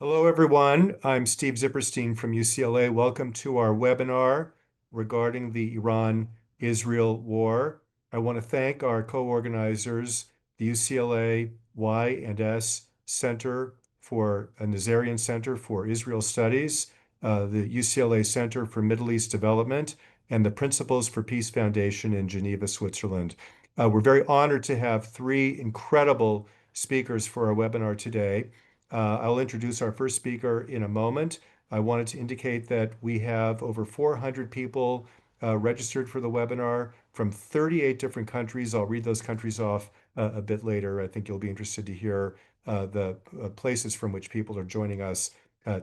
Hello, everyone. I'm Steve Zipperstein from UCLA. Welcome to our webinar regarding the Iran-Israel war. I want to thank our co-organizers, the UCLA Y&S Center for Nazarian Center for Israel Studies, the UCLA Center for Middle East Development, and the Principles for Peace Foundation in Geneva, Switzerland. We're very honored to have three incredible speakers for our webinar today. I'll introduce our first speaker in a moment. I wanted to indicate that we have over 400 people registered for the webinar from 38 different countries. I'll read those countries off a bit later. I think you'll be interested to hear the places from which people are joining us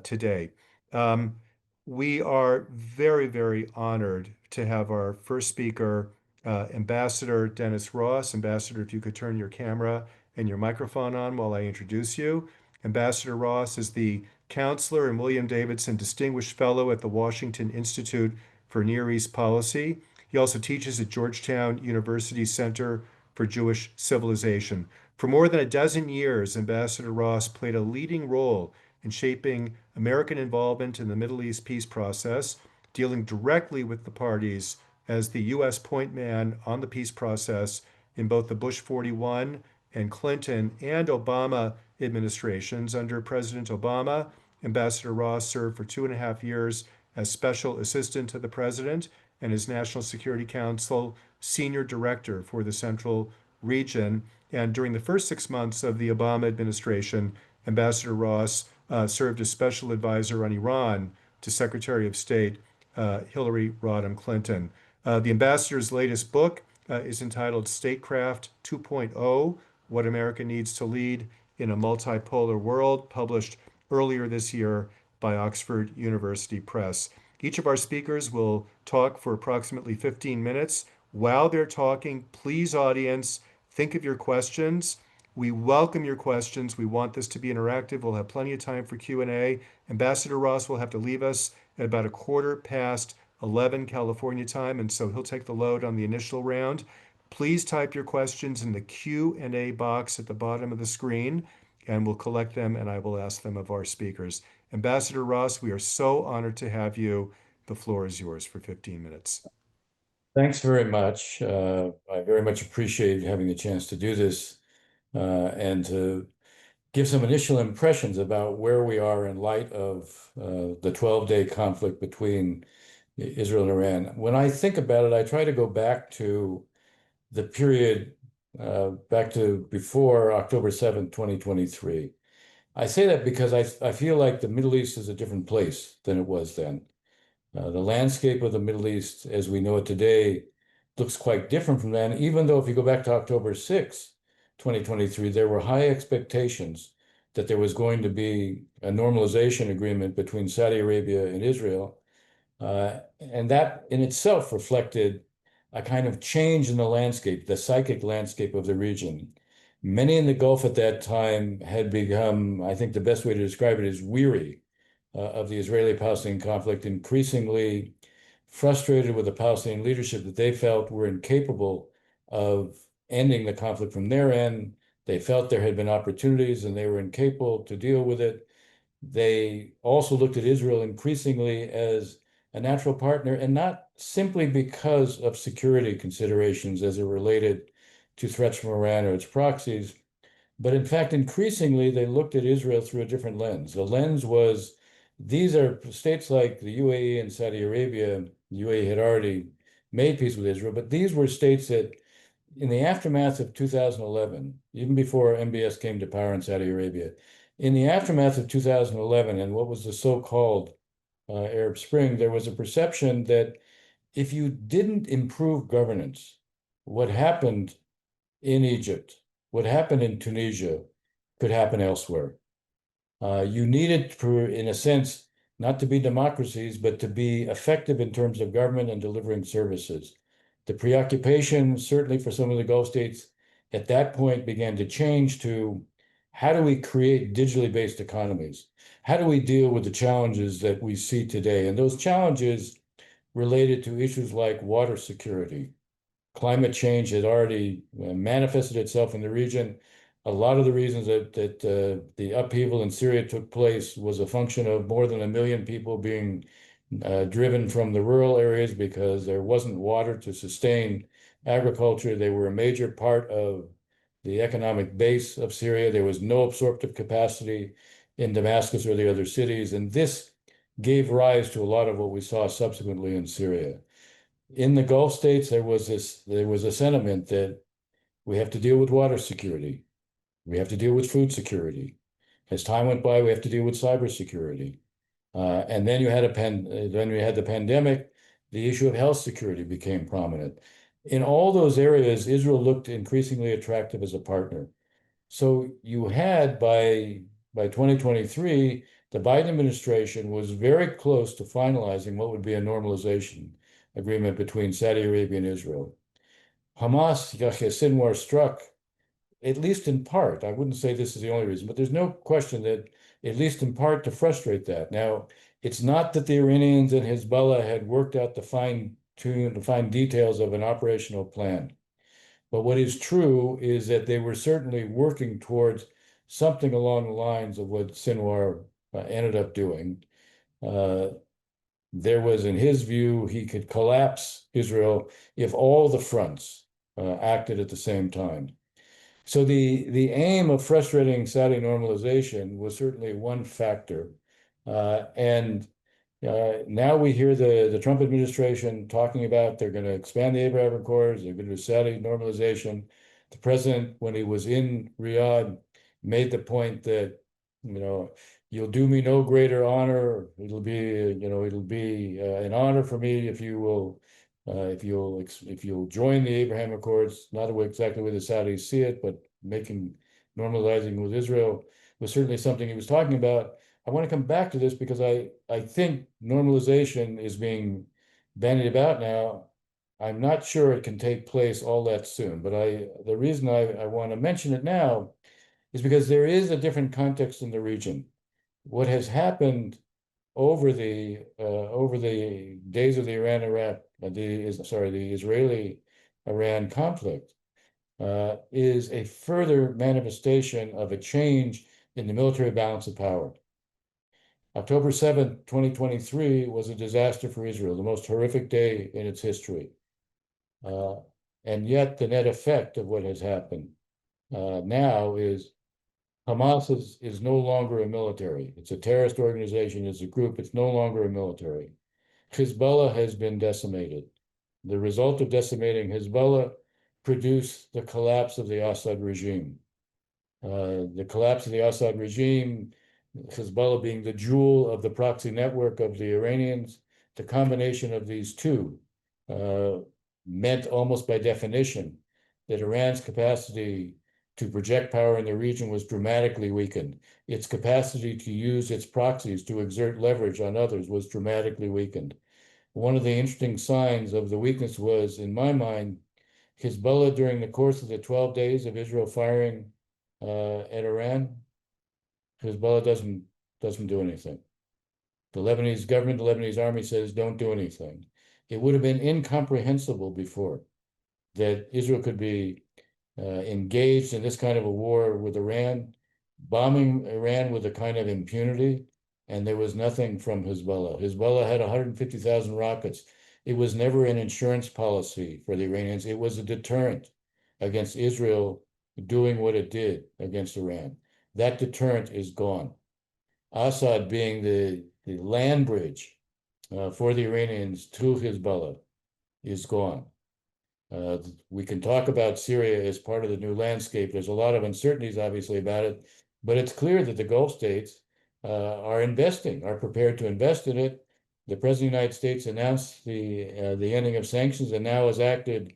today. Um, we are very, very honored to have our first speaker, Ambassador Dennis Ross. Ambassador, if you could turn your camera and your microphone on while I introduce you. Ambassador Ross is the counselor and William Davidson Distinguished Fellow at the Washington Institute for Near East Policy. He also teaches at Georgetown University Center for Jewish Civilization. For more than a dozen years, Ambassador Ross played a leading role in shaping American involvement in the Middle East peace process, dealing directly with the parties as the U.S. point man on the peace process in both the Bush 41 and Clinton and Obama administrations. Under President Obama, Ambassador Ross served for 2.5 years as Special Assistant to the President and as National Security Council Senior Director for the Central Region. And during the first 6 months of the Obama administration, Ambassador Ross served as Special Advisor on Iran to Secretary of State Hillary Rodham Clinton. The ambassador's latest book is entitled Statecraft 2.0: What America Needs to Lead in a Multipolar World, published earlier this year by Oxford University Press. Each of our speakers will talk for approximately 15 minutes. While they're talking, please, audience, think of your questions. We welcome your questions. We want this to be interactive. We'll have plenty of time for Q&A. Ambassador Ross will have to leave us at about 11:15 California time, and so he'll take the load on the initial round. Please type your questions in the Q&A box at the bottom of the screen, and we'll collect them and I will ask them of our speakers. Ambassador Ross, we are so honored to have you. The floor is yours for 15 minutes. Thanks very much. I very much appreciate having the chance to do this and to give some initial impressions about where we are in light of the 12-day conflict between Israel and Iran. When I think about it, I try to go back to the period back to before October 7th, 2023. I say that because I feel like the Middle East is a different place than it was then. The landscape of the Middle East, as we know it today, looks quite different from then, even though if you go back to October 6th, 2023, there were high expectations that there was going to be a normalization agreement between Saudi Arabia and Israel. And that in itself reflected a kind of change in the landscape, the psychic landscape of the region. Many in the Gulf at that time had become, I think the best way to describe it is weary of the Israeli-Palestinian conflict, increasingly frustrated with the Palestinian leadership that they felt were incapable of ending the conflict from their end. They felt there had been opportunities and they were incapable to deal with it. They also looked at Israel increasingly as a natural partner, and not simply because of security considerations as it related to threats from Iran or its proxies, but in fact, increasingly, they looked at Israel through a different lens. The lens was, these are states like the UAE and Saudi Arabia. The UAE had already made peace with Israel, but these were states that in the aftermath of 2011, even before MBS came to power in Saudi Arabia, in the aftermath of 2011 and what was the so-called Arab Spring, there was a perception that if you didn't improve governance, what happened in Egypt, what happened in Tunisia could happen elsewhere. You needed, in a sense, not to be democracies, but to be effective in terms of government and delivering services. The preoccupation, certainly for some of the Gulf states, at that point began to change to how do we create digitally based economies? How do we deal with the challenges that we see today? And those challenges related to issues like water security. Climate change had already manifested itself in the region, a lot of the reasons that the upheaval in Syria took place was a function of more than 1 million people being driven from the rural areas because there wasn't water to sustain agriculture. They were a major part of the economic base of Syria. There was no absorptive capacity in Damascus or the other cities, and this gave rise to a lot of what we saw subsequently in Syria. In the Gulf states, there was a sentiment that we have to deal with water security. We have to deal with food security. As time went by, we have to deal with cybersecurity. And then then we had the pandemic. The issue of health security became prominent. In all those areas, Israel looked increasingly attractive as a partner. So you had by 2023, the Biden administration was very close to finalizing what would be a normalization agreement between Saudi Arabia and Israel. Hamas, Yahya Sinwar struck, at least in part, I wouldn't say this is the only reason, but there's no question that at least in part to frustrate that. Now, it's not that the Iranians and Hezbollah had worked out the fine details of an operational plan. But what is true is that they were certainly working towards something along the lines of what Sinwar ended up doing. Uh, there was, in his view, he could collapse Israel if all the fronts acted at the same time. So the aim of frustrating Saudi normalization was certainly one factor. And now we hear the Trump administration talking about they're going to expand the Abraham Accords, they're going to do Saudi normalization. The president, when he was in Riyadh, made the point that, you'll do me no greater honor. It'll be an honor for me if you will, if you'll join the Abraham Accords. Not exactly the way the Saudis see it, but normalizing with Israel was certainly something he was talking about. I want to come back to this because I think normalization is being bandied about now. I'm not sure it can take place all that soon, but the reason I want to mention it now is because there is a different context in the region. What has happened over the days of the the Israeli-Iran conflict is a further manifestation of a change in the military balance of power. October 7th, 2023 was a disaster for Israel, the most horrific day in its history. And yet the net effect of what has happened now is Hamas is no longer a military. It's a terrorist organization, it's a group, it's no longer a military. Hezbollah has been decimated. The result of decimating Hezbollah produced the collapse of the Assad regime. The collapse of the Assad regime, Hezbollah being the jewel of the proxy network of the Iranians, the combination of these two meant almost by definition that Iran's capacity to project power in the region was dramatically weakened. Its capacity to use its proxies to exert leverage on others was dramatically weakened. One of the interesting signs of the weakness was, in my mind, Hezbollah during the course of the 12 days of Israel firing at Iran, Hezbollah doesn't do anything. The Lebanese government, the Lebanese army says, don't do anything. It would have been incomprehensible before that Israel could be engaged in this kind of a war with Iran, bombing Iran with a kind of impunity, and there was nothing from Hezbollah. Hezbollah had 150,000 rockets. It was never an insurance policy for the Iranians. It was a deterrent against Israel doing what it did against Iran. That deterrent is gone. Assad being the land bridge for the Iranians to Hezbollah is gone. We can talk about Syria as part of the new landscape. There's a lot of uncertainties, obviously, about it, but it's clear that the Gulf states are prepared to invest in it. The President of the United States announced the ending of sanctions and now has acted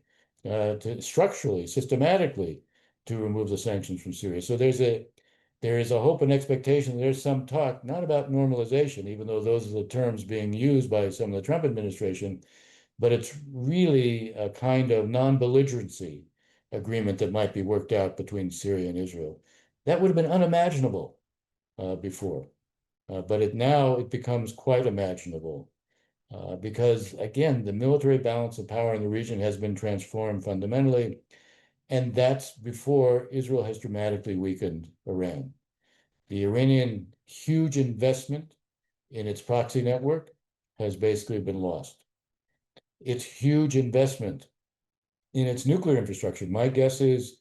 structurally, systematically, to remove the sanctions from Syria. So there is a hope and expectation. There's some talk, not about normalization, even though those are the terms being used by some of the Trump administration, but it's really a kind of non-belligerency agreement that might be worked out between Syria and Israel. That would have been unimaginable before, but now it becomes quite imaginable because, again, the military balance of power in the region has been transformed fundamentally. And that's before Israel has dramatically weakened Iran. The Iranian huge investment in its proxy network has basically been lost. Its huge investment in its nuclear infrastructure, my guess is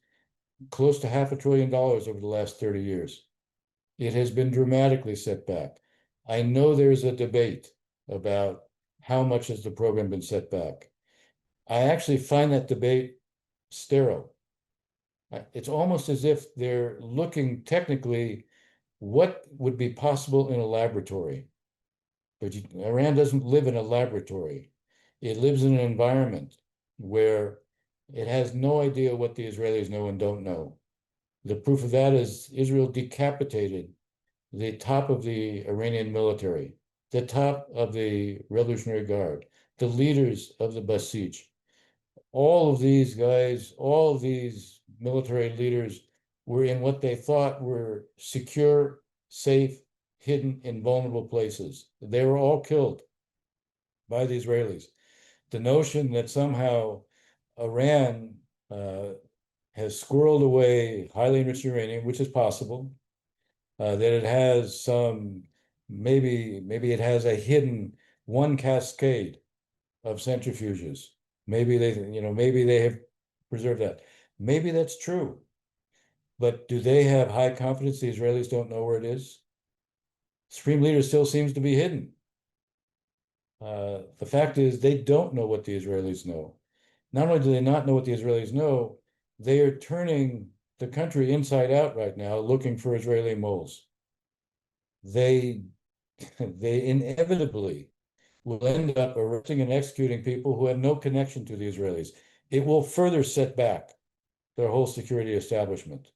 close to $500 billion over the last 30 years. It has been dramatically set back. I know there's a debate about how much has the program been set back. I actually find that debate sterile. It's almost as if they're looking technically what would be possible in a laboratory. But Iran doesn't live in a laboratory. It lives in an environment where it has no idea what the Israelis know and don't know. The proof of that is Israel decapitated the top of the Iranian military, the top of the Revolutionary Guard, the leaders of the Basij. All of these guys, all of these military leaders were in what they thought were secure, safe, hidden, invulnerable places. They were all killed by the Israelis. The notion that somehow Iran has squirreled away highly enriched uranium, which is possible, that it has some, maybe it has a hidden one cascade of centrifuges. Maybe they have preserved that. Maybe that's true. But do they have high confidence the Israelis don't know where it is? Supreme leader still seems to be hidden. The fact is they don't know what the Israelis know. Not only do they not know what the Israelis know, they are turning the country inside out right now, looking for Israeli moles. They they inevitably will end up arresting and executing people who have no connection to the Israelis. It will further set back their whole security establishment.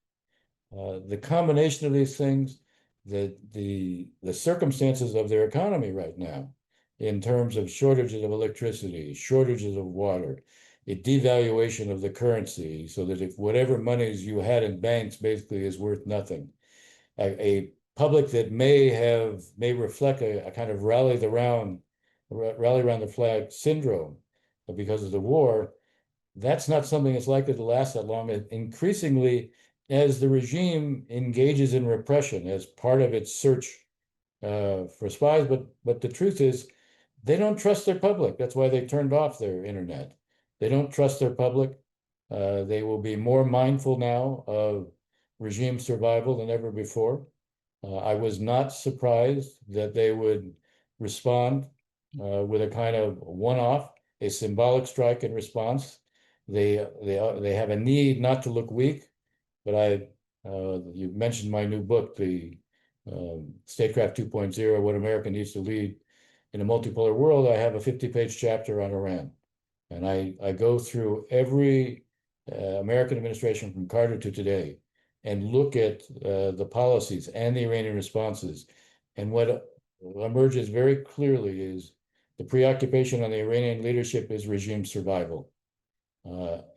The combination of these things, the circumstances of their economy right now, in terms of shortages of electricity, shortages of water, a devaluation of the currency, so that if whatever monies you had in banks basically is worth nothing, a public that may reflect a kind of rally around the flag syndrome because of the war, that's not something that's likely to last that long. Increasingly, as the regime engages in repression as part of its search for spies, but the truth is, they don't trust their public. That's why they turned off their internet. They don't trust their public. They will be more mindful now of regime survival than ever before. I was not surprised that they would respond with a kind of one-off, a symbolic strike in response. They have a need not to look weak, but you mentioned my new book, the Statecraft 2.0, What America Needs to Lead in a Multipolar World. I have a 50-page chapter on Iran, and I go through every American administration from Carter to today and look at the policies and the Iranian responses. And what emerges very clearly is the preoccupation on the Iranian leadership is regime survival.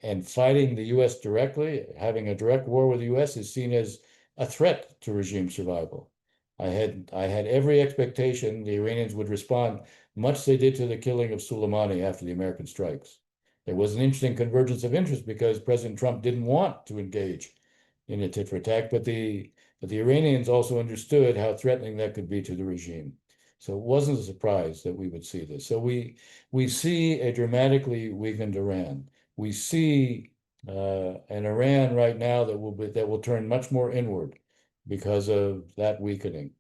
And fighting the US directly, having a direct war with the US is seen as a threat to regime survival. I had every expectation the Iranians would respond, much they did to the killing of Soleimani after the American strikes. There was an interesting convergence of interest because President Trump didn't want to engage in a tit for tat, but the Iranians also understood how threatening that could be to the regime. So it wasn't a surprise that we would see this. So we see a dramatically weakened Iran. We see an Iran right now that will turn much more inward because of that weakening.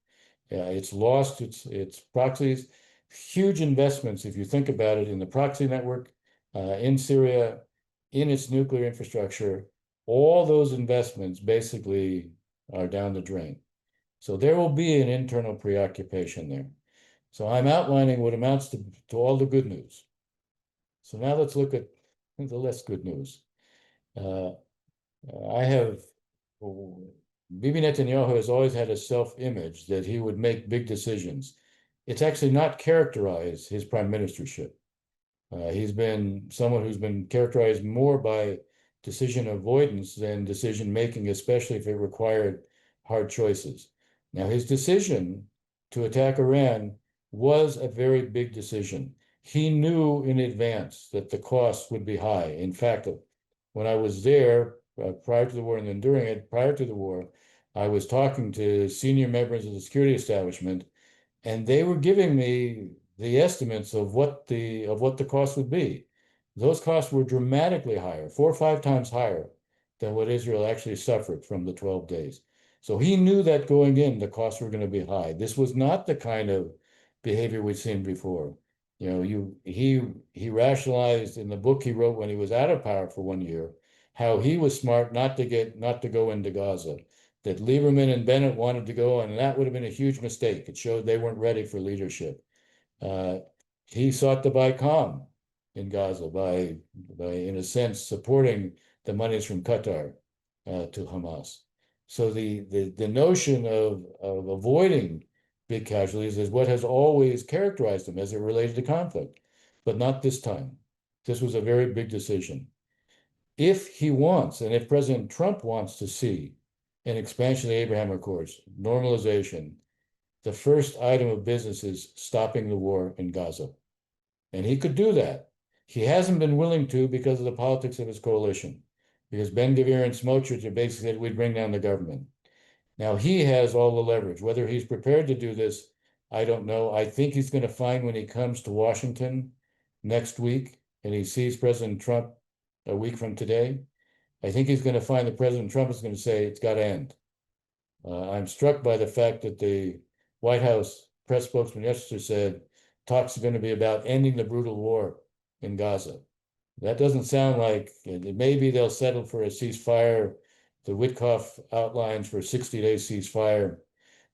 It's lost its proxies, huge investments, if you think about it, in the proxy network, in Syria, in its nuclear infrastructure. All those investments basically are down the drain. So there will be an internal preoccupation there. So I'm outlining what amounts to all the good news. So now let's look at the less good news. Uh, I have Bibi Netanyahu has always had a self-image that he would make big decisions. It's actually not characterized his prime ministership. He's been someone who's been characterized more by decision avoidance than decision making, especially if it required hard choices. Now, his decision to attack Iran was a very big decision. He knew in advance that the cost would be high. In fact, when I was there, prior to the war and then during it, prior to the war, I was talking to senior members of the security establishment, and they were giving me the estimates of what the cost would be. Those costs were dramatically higher, 4 or 5 times higher than what Israel actually suffered from the 12 days. So he knew that going in, the costs were going to be high. This was not the kind of behavior we'd seen before. He rationalized in the book he wrote when he was out of power for 1 year how he was smart not to go into Gaza, that Lieberman and Bennett wanted to go, and that would have been a huge mistake. It showed they weren't ready for leadership. Uh, he sought to buy calm in Gaza in a sense, supporting the monies from Qatar to Hamas. So the notion of avoiding big casualties is what has always characterized him as it related to conflict, but not this time. This was a very big decision. If he wants, and if President Trump wants to see an expansion of the Abraham Accords, normalization, the first item of business is stopping the war in Gaza. And he could do that. He hasn't been willing to because of the politics of his coalition, because Ben-Gvir and Smotrich have basically said we'd bring down the government. Now he has all the leverage. Whether he's prepared to do this, I don't know. I think he's going to find when he comes to Washington next week and he sees President Trump a week from today, I think he's going to find that President Trump is going to say it's got to end. I'm struck by the fact that the White House press spokesman yesterday said talks are going to be about ending the brutal war in Gaza. That doesn't sound like maybe they'll settle for a ceasefire. The Witkoff outlines for a 60-day ceasefire,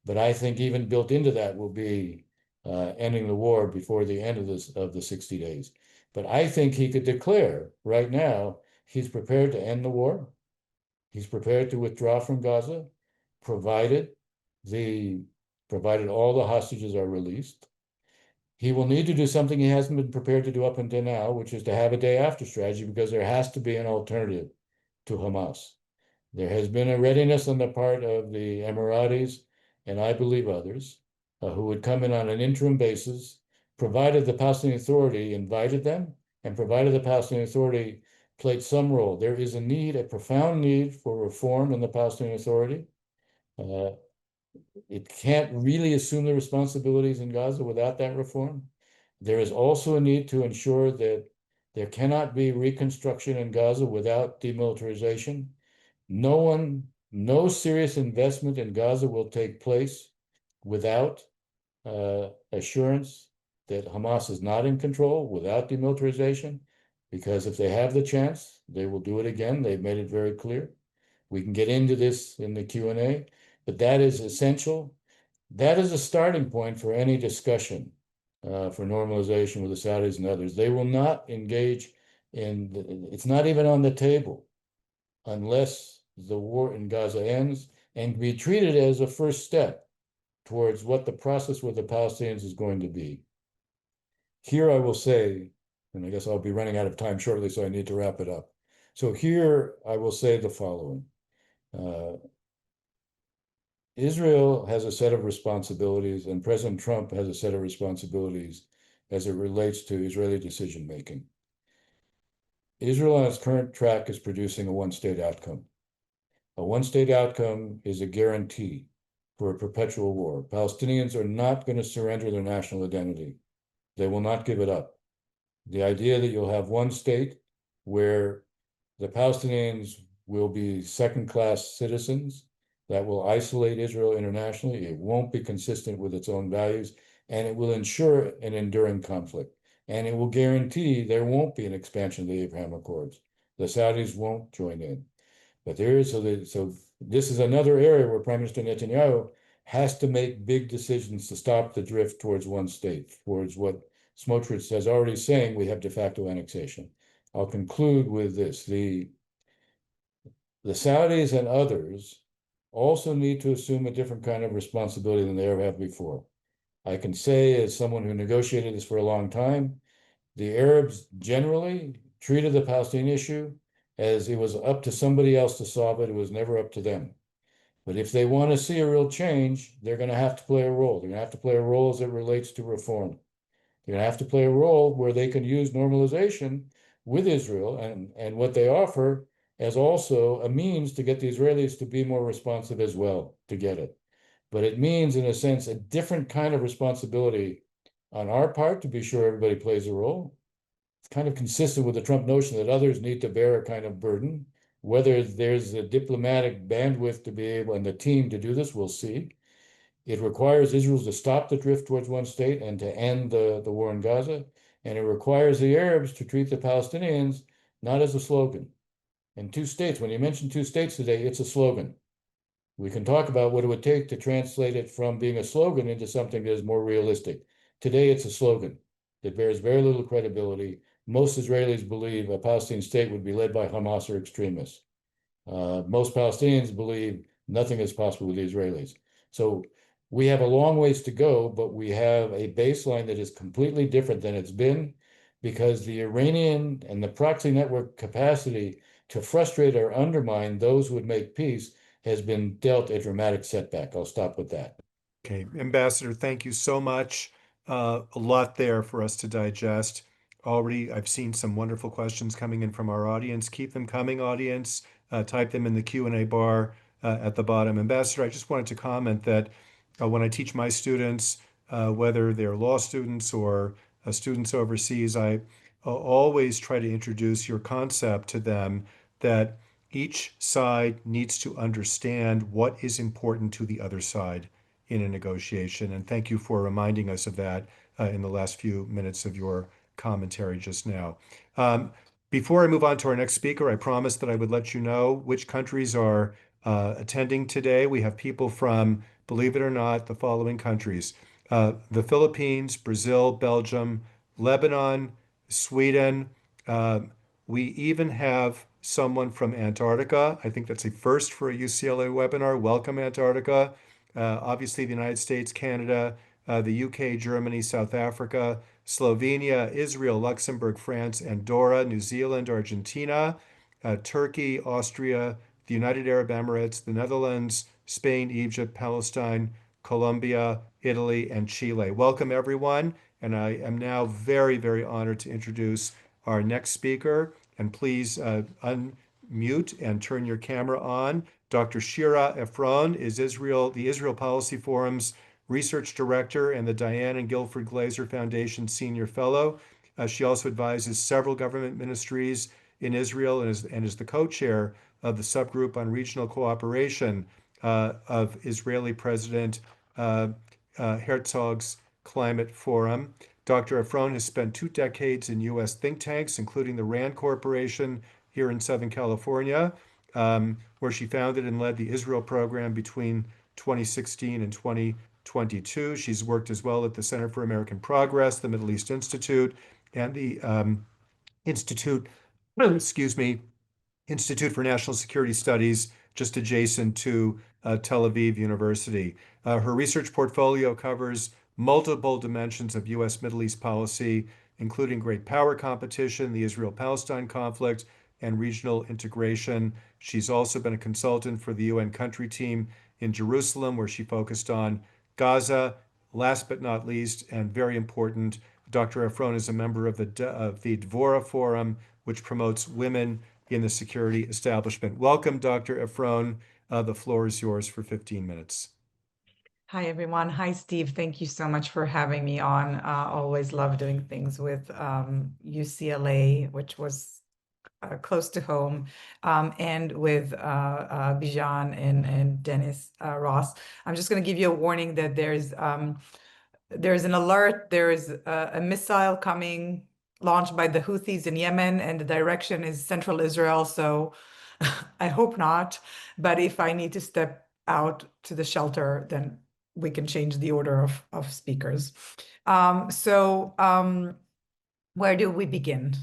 but I think even built into that will be ending the war before the end of the 60 days. But I think he could declare right now he's prepared to end the war. He's prepared to withdraw from Gaza, provided provided all the hostages are released. He will need to do something he hasn't been prepared to do up until now, which is to have a day after strategy, because there has to be an alternative to Hamas. There has been a readiness on the part of the Emiratis, and I believe others, who would come in on an interim basis, provided the Palestinian Authority invited them, and provided the Palestinian Authority played some role. There is a profound need for reform in the Palestinian Authority. Uh, it can't really assume the responsibilities in Gaza without that reform. There is also a need to ensure that there cannot be reconstruction in Gaza without demilitarization. No serious investment in Gaza will take place without assurance that Hamas is not in control, without demilitarization, because if they have the chance, they will do it again. They've made it very clear. We can get into this in the Q&A, but that is essential. That is a starting point for any discussion for normalization with the Saudis and others. They will not engage it's not even on the table unless the war in Gaza ends and be treated as a first step towards what the process with the Palestinians is going to be. Here I will say, and I guess I'll be running out of time shortly, so I need to wrap it up. So here I will say the following. Israel has a set of responsibilities, and President Trump has a set of responsibilities as it relates to Israeli decision making. Israel on its current track is producing a one-state outcome. A one-state outcome is a guarantee for a perpetual war. Palestinians are not going to surrender their national identity. They will not give it up. The idea that you'll have one state where the Palestinians will be second-class citizens that will isolate Israel internationally, it won't be consistent with its own values, and it will ensure an enduring conflict. And it will guarantee there won't be an expansion of the Abraham Accords. The Saudis won't join in. But so this is another area where Prime Minister Netanyahu has to make big decisions to stop the drift towards one state, towards what Smotrich has already saying we have de facto annexation. I'll conclude with this. The Saudis and others also need to assume a different kind of responsibility than they ever have before. I can say, as someone who negotiated this for a long time, the Arabs generally treated the Palestinian issue as it was up to somebody else to solve it. It was never up to them. But if they want to see a real change, they're going to have to play a role. They're going to have to play a role as it relates to reform. They're going to have to play a role where they can use normalization with Israel, and what they offer as also a means to get the Israelis to be more responsive as well to get it. But it means, in a sense, a different kind of responsibility on our part to be sure everybody plays a role. It's kind of consistent with the Trump notion that others need to bear a kind of burden. Whether there's the diplomatic bandwidth to be able and the team to do this, we'll see. It requires Israel to stop the drift towards one state and to end the war in Gaza. And it requires the Arabs to treat the Palestinians not as a slogan. And two states, when you mention two states today, it's a slogan. We can talk about what it would take to translate it from being a slogan into something that is more realistic. Today, it's a slogan that bears very little credibility. Most Israelis believe a Palestinian state would be led by Hamas or extremists. Most Palestinians believe nothing is possible with the Israelis. So we have a long ways to go, but we have a baseline that is completely different than it's been because the Iranian and the proxy network capacity to frustrate or undermine those who would make peace has been dealt a dramatic setback. I'll stop with that. Okay, Ambassador, thank you so much. A lot there for us to digest. Already, I've seen some wonderful questions coming in from our audience. Keep them coming, audience. Type them in the Q&A bar at the bottom. Ambassador, I just wanted to comment that when I teach my students, whether they're law students or students overseas, I always try to introduce your concept to them that each side needs to understand what is important to the other side in a negotiation. And thank you for reminding us of that in the last few minutes of your commentary just now. Um, Before I move on to our next speaker, I promised that I would let you know which countries are attending today. We have people from, believe it or not, the following countries: the Philippines, Brazil, Belgium, Lebanon, Sweden. Uh, we even have someone from Antarctica. I think that's a first for a UCLA webinar. Welcome, Antarctica. Obviously, the United States, Canada, the UK, Germany, South Africa, Slovenia, Israel, Luxembourg, France, Andorra, New Zealand, Argentina, Turkey, Austria, the United Arab Emirates, the Netherlands, Spain, Egypt, Palestine, Colombia, Italy, and Chile. Welcome, everyone. And I am now very, very honored to introduce our next speaker. And please unmute and turn your camera on. Dr. Shira Efron is the Israel Policy Forum's Research Director and the Diane and Guilford Glazer Foundation Senior Fellow. She also advises several government ministries in Israel and is the co-chair of the subgroup on regional cooperation of Israeli President Herzog's Climate Forum. Dr. Efron has spent 2 decades in U.S. think tanks, including the RAND Corporation here in Southern California, where she founded and led the Israel program between 2016 and 2022. She's worked as well at the Center for American Progress, the Middle East Institute, and the Institute, excuse me, Institute for National Security Studies, just adjacent to Tel Aviv University. Her research portfolio covers multiple dimensions of U.S. Middle East policy, including great power competition, the Israel-Palestine conflict, and regional integration. She's also been a consultant for the UN country team in Jerusalem, where she focused on Gaza. Last but not least, and very important, Dr. Efron is a member of the Dvora Forum, which promotes women in the security establishment. Welcome, Dr. Efron. The floor is yours for 15 minutes. Hi, everyone. Hi, Steve. Thank you so much for having me on. Always love doing things with UCLA, which was close to home, and with Bijan and Dennis Ross. I'm just going to give you a warning that there's an alert. There is a missile coming launched by the Houthis in Yemen, and the direction is central Israel. So I hope not. But if I need to step out to the shelter, then we can change the order of speakers. Where do we begin?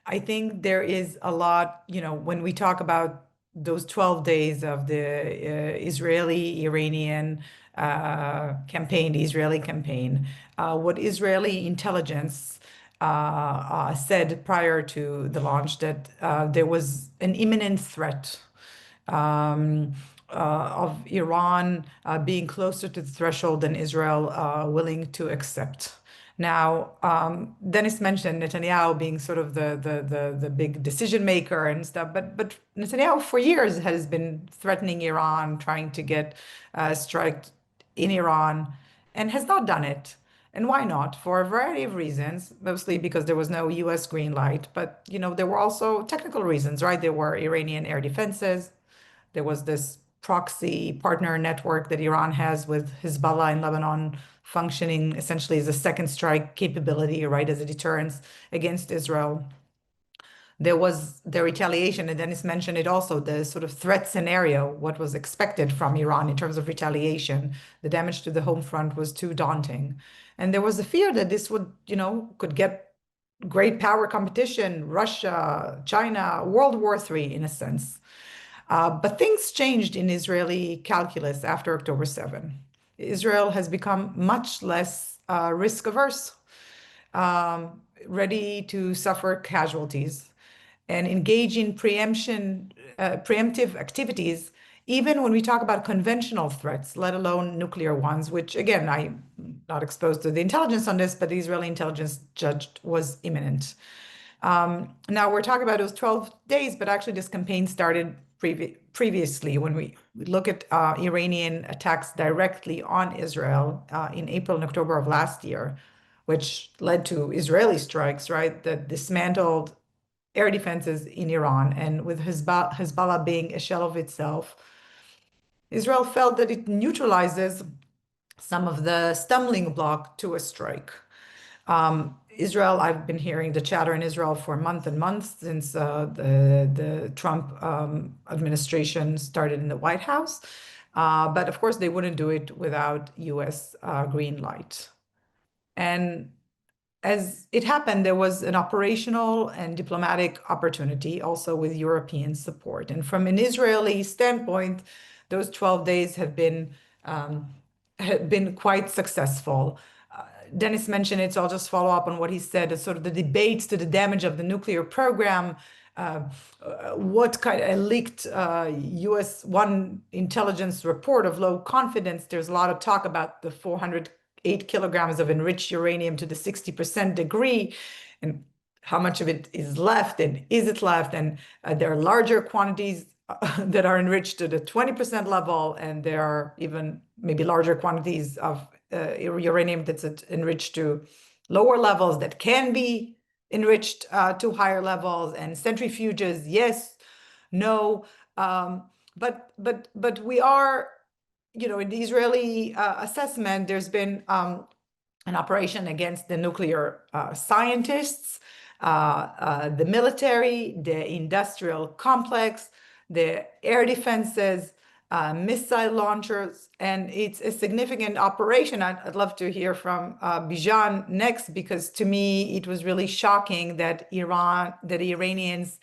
I think there is a lot, when we talk about those 12 days of the Israeli-Iranian campaign, the Israeli campaign, what Israeli intelligence said prior to the launch that there was an imminent threat of Iran being closer to the threshold than Israel willing to accept. Now, Dennis mentioned Netanyahu being sort of the big decision maker and stuff, but Netanyahu for years has been threatening Iran, trying to get a strike in Iran, and has not done it. And why not? For a variety of reasons, mostly because there was no US green light, but there were also technical reasons, right? There were Iranian air defenses. There was this proxy partner network that Iran has with Hezbollah in Lebanon functioning essentially as a second strike capability, right, as a deterrence against Israel. There was the retaliation, and Dennis mentioned it also, the sort of threat scenario, what was expected from Iran in terms of retaliation. The damage to the home front was too daunting. And there was a fear that this would, could get great power competition, Russia, China, World War III in a sense. But things changed in Israeli calculus after October 7. Israel has become much less risk averse, ready to suffer casualties, and engage in preemptive activities, even when we talk about conventional threats, let alone nuclear ones, which again, I'm not exposed to the intelligence on this, but the Israeli intelligence judged was imminent. Now we're talking about those 12 days, but actually this campaign started previously when we look at Iranian attacks directly on Israel in April and October of last year, which led to Israeli strikes, right, that dismantled air defenses in Iran. And with Hezbollah being a shell of itself, Israel felt that it neutralizes some of the stumbling block to a strike. Israel, I've been hearing the chatter in Israel for months and months since the Trump administration started in the White House. But of course, they wouldn't do it without US green light. And as it happened, there was an operational and diplomatic opportunity also with European support. And from an Israeli standpoint, those 12 days have been quite successful. Dennis mentioned it, so I'll just follow up on what he said, sort of the debates to the damage of the nuclear program, what kind of leaked US one intelligence report of low confidence. There's a lot of talk about the 408 kilograms of enriched uranium to the 60% degree, and how much of it is left, and is it left? And there are larger quantities that are enriched to the 20% level, and there are even maybe larger quantities of uranium that's enriched to lower levels that can be enriched to higher levels, and centrifuges, yes, no. But we are, in the Israeli assessment, there's been an operation against the nuclear scientists, the military, the industrial complex, the air defenses, missile launchers, and it's a significant operation. I'd love to hear from Bijan next, because to me, it was really shocking that the Iranians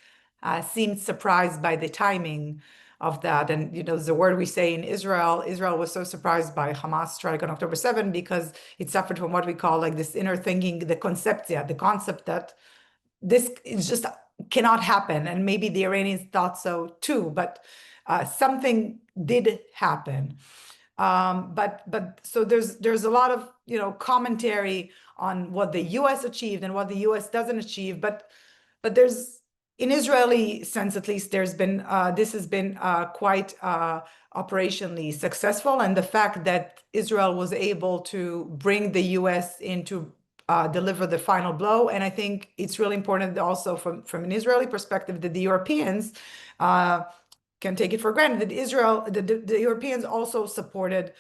seemed surprised by the timing of that. And, the word we say in Israel was so surprised by Hamas strike on October 7 because it suffered from what we call like this inner thinking, the concept that this is just cannot happen. And maybe the Iranians thought so too, but something did happen. But so there's a lot of commentary on what the US achieved and what the US doesn't achieve, but there's, in Israeli sense at least, this has been quite operationally successful, and the fact that Israel was able to bring the US in to deliver the final blow. And I think it's really important also from an Israeli perspective that the Europeans can take it for granted that the Europeans also supported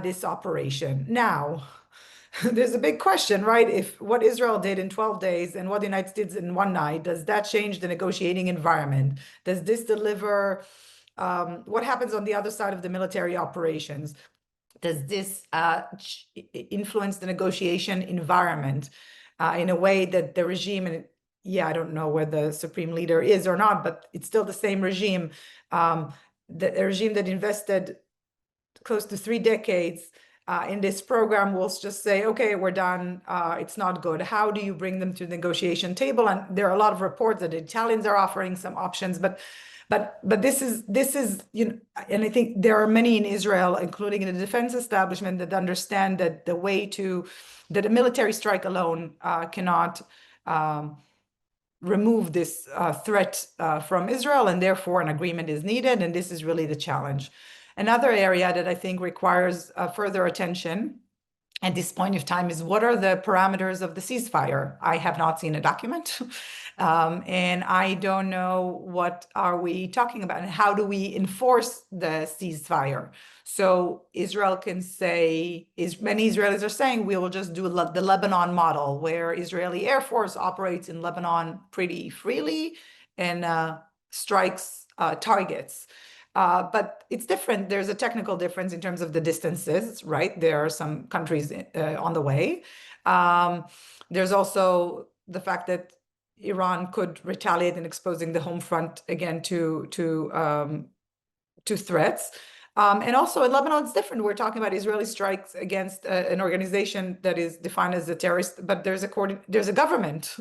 this operation. Now, there's a big question, right? If what Israel did in 12 days and what the United States did in one night, does that change the negotiating environment? Does this deliver, what happens on the other side of the military operations? Does this influence the negotiation environment in a way that the regime, and I don't know where the supreme leader is or not, but it's still the same regime, the regime that invested close to 3 decades in this program will just say, okay, we're done, it's not good. How do you bring them to the negotiation table? And there are a lot of reports that the Italians are offering some options, but But this is, you know, and I think there are many in Israel, including in the defense establishment, that understand that that a military strike alone cannot remove this threat from Israel, and therefore an agreement is needed. And this is really the challenge. Another area that I think requires further attention at this point of time is, what are the parameters of the ceasefire? I have not seen a document, and I don't know what are we talking about and how do we enforce the ceasefire. So Israel can say, many Israelis are saying, we will just do the Lebanon model, where Israeli Air Force operates in Lebanon pretty freely and strikes targets. But it's different. There's a technical difference in terms of the distances, right? There are some countries on the way. There's also the fact that Iran could retaliate in exposing the home front again to threats. And also in Lebanon, it's different. We're talking about Israeli strikes against an organization that is defined as a terrorist, but there's a government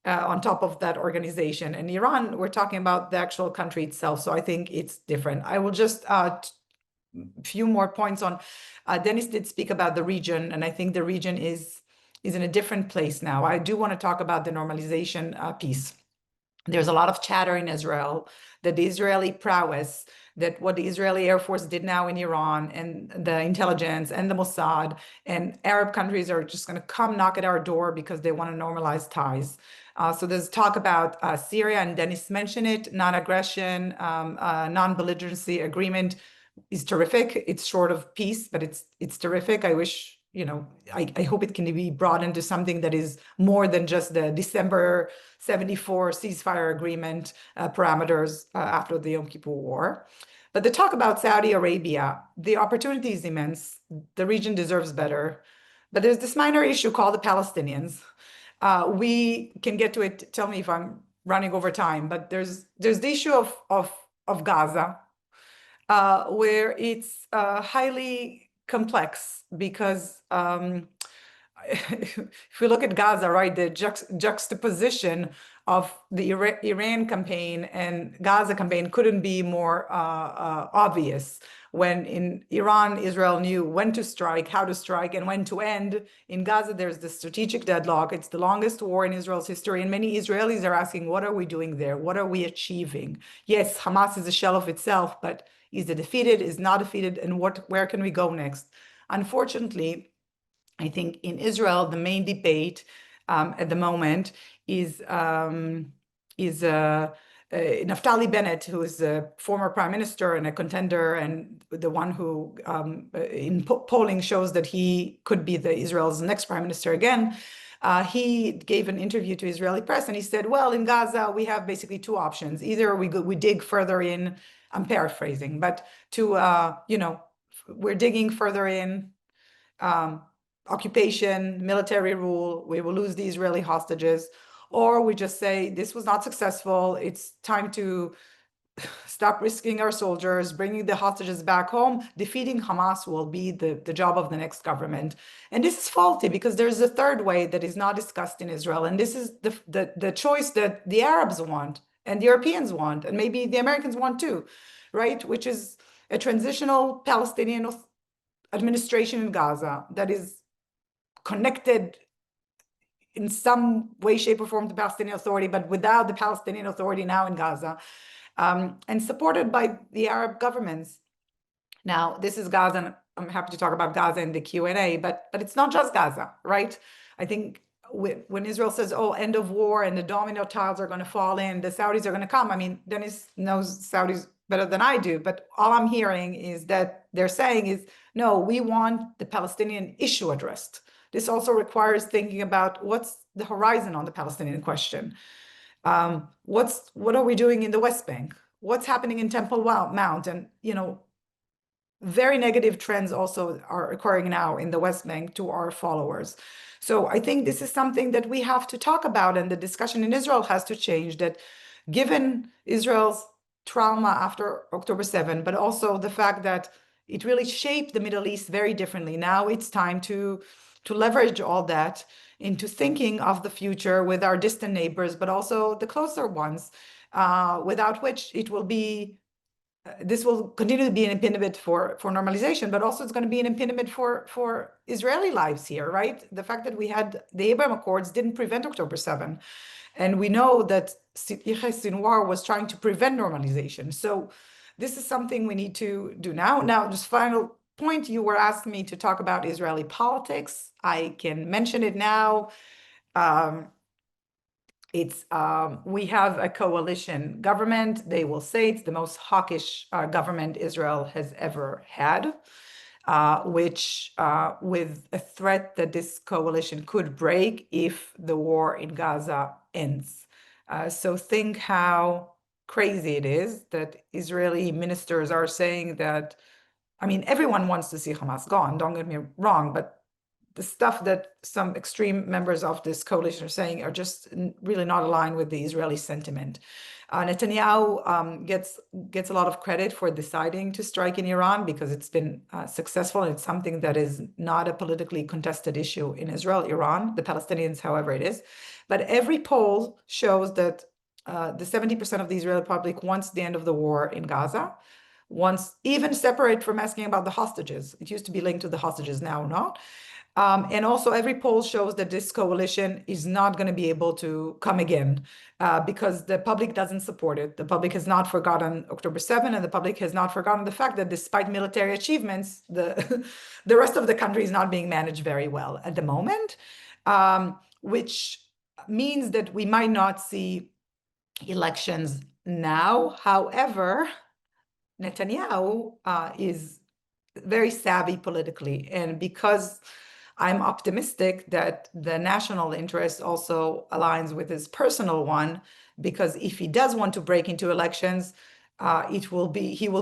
on top of that organization. And Iran, we're talking about the actual country itself. So I think it's different. I will just few more points on. Dennis did speak about the region, and I think the region is in a different place now. I do want to talk about the normalization piece. There's a lot of chatter in Israel that the Israeli prowess, that what the Israeli Air Force did now in Iran, and the intelligence and the Mossad and Arab countries are just going to come knock at our door because they want to normalize ties. So there's talk about Syria, and Dennis mentioned it, non-aggression, non-belligerency agreement is terrific. It's short of peace, but it's terrific. I wish, you know, I hope it can be brought into something that is more than just the December 74 ceasefire agreement parameters after the Yom Kippur War. But the talk about Saudi Arabia, the opportunity is immense. The region deserves better. But there's this minor issue called the Palestinians. We can get to it. Tell me if I'm running over time, but there's the issue of Gaza, where it's highly complex because if we look at Gaza, right, the juxtaposition of the Iran campaign and Gaza campaign couldn't be more obvious. When in Iran, Israel knew when to strike, how to strike, and when to end. In Gaza, there's the strategic deadlock. It's the longest war in Israel's history, and many Israelis are asking, what are we doing there? What are we achieving? Yes, Hamas is a shell of itself, but is it defeated, is not defeated, and where can we go next? Unfortunately, I think in Israel, the main debate at the moment is Naftali Bennett, who is a former prime minister and a contender, and the one who in polling shows that he could be Israel's next prime minister again. He gave an interview to Israeli press, and he said, well, in Gaza, we have basically two options. Either we dig further in, I'm paraphrasing, but we're digging further in, occupation, military rule, we will lose the Israeli hostages, or we just say this was not successful, it's time to stop risking our soldiers, bringing the hostages back home. Defeating Hamas will be the job of the next government. And this is faulty because there's a third way that is not discussed in Israel, and this is the choice that the Arabs want and the Europeans want, and maybe the Americans want too, right? Which is a transitional Palestinian administration in Gaza that is connected in some way, shape, or form to the Palestinian Authority, but without the Palestinian Authority now in Gaza, and supported by the Arab governments. Now, this is Gaza, and I'm happy to talk about Gaza in the Q&A, but it's not just Gaza, right? I think when Israel says, oh, end of war, and the domino tiles are going to fall in, the Saudis are going to come. I mean, Dennis knows Saudis better than I do, but all I'm hearing is that they're saying is, no, we want the Palestinian issue addressed. This also requires thinking about what's the horizon on the Palestinian question. What are we doing in the West Bank? What's happening in Temple Mount? And, very negative trends also are occurring now in the West Bank to our followers. So I think this is something that we have to talk about, and the discussion in Israel has to change, that given Israel's trauma after October 7, but also the fact that it really shaped the Middle East very differently. Now it's time to leverage all that into thinking of the future with our distant neighbors, but also the closer ones. without which it will be this will continue to be an impediment for normalization, but also it's going to be an impediment for Israeli lives here, right? The fact that we had the Abraham Accords didn't prevent October 7. And we know that Yahya Sinwar was trying to prevent normalization. So this is something we need to do now. Now, just final point, you were asking me to talk about Israeli politics. I can mention it now. We have a coalition government. They will say it's the most hawkish government Israel has ever had, which with a threat that this coalition could break if the war in Gaza ends. So think how crazy it is that Israeli ministers are saying that, I mean, everyone wants to see Hamas gone, don't get me wrong, but the stuff that some extreme members of this coalition are saying are just really not aligned with the Israeli sentiment. Netanyahu gets a lot of credit for deciding to strike in Iran because it's been successful, and it's something that is not a politically contested issue in Israel, Iran. The Palestinians, however, it is. But every poll shows that the 70% of the Israeli public wants the end of the war in Gaza, wants even separate from asking about the hostages. It used to be linked to the hostages, now not. And also every poll shows that this coalition is not going to be able to come again because the public doesn't support it. The public has not forgotten October 7, and the public has not forgotten the fact that despite military achievements, the rest of the country is not being managed very well at the moment, which means that we might not see elections now. However, Netanyahu is very savvy politically, and because I'm optimistic that the national interest also aligns with his personal one, because if he does want to break into elections, he will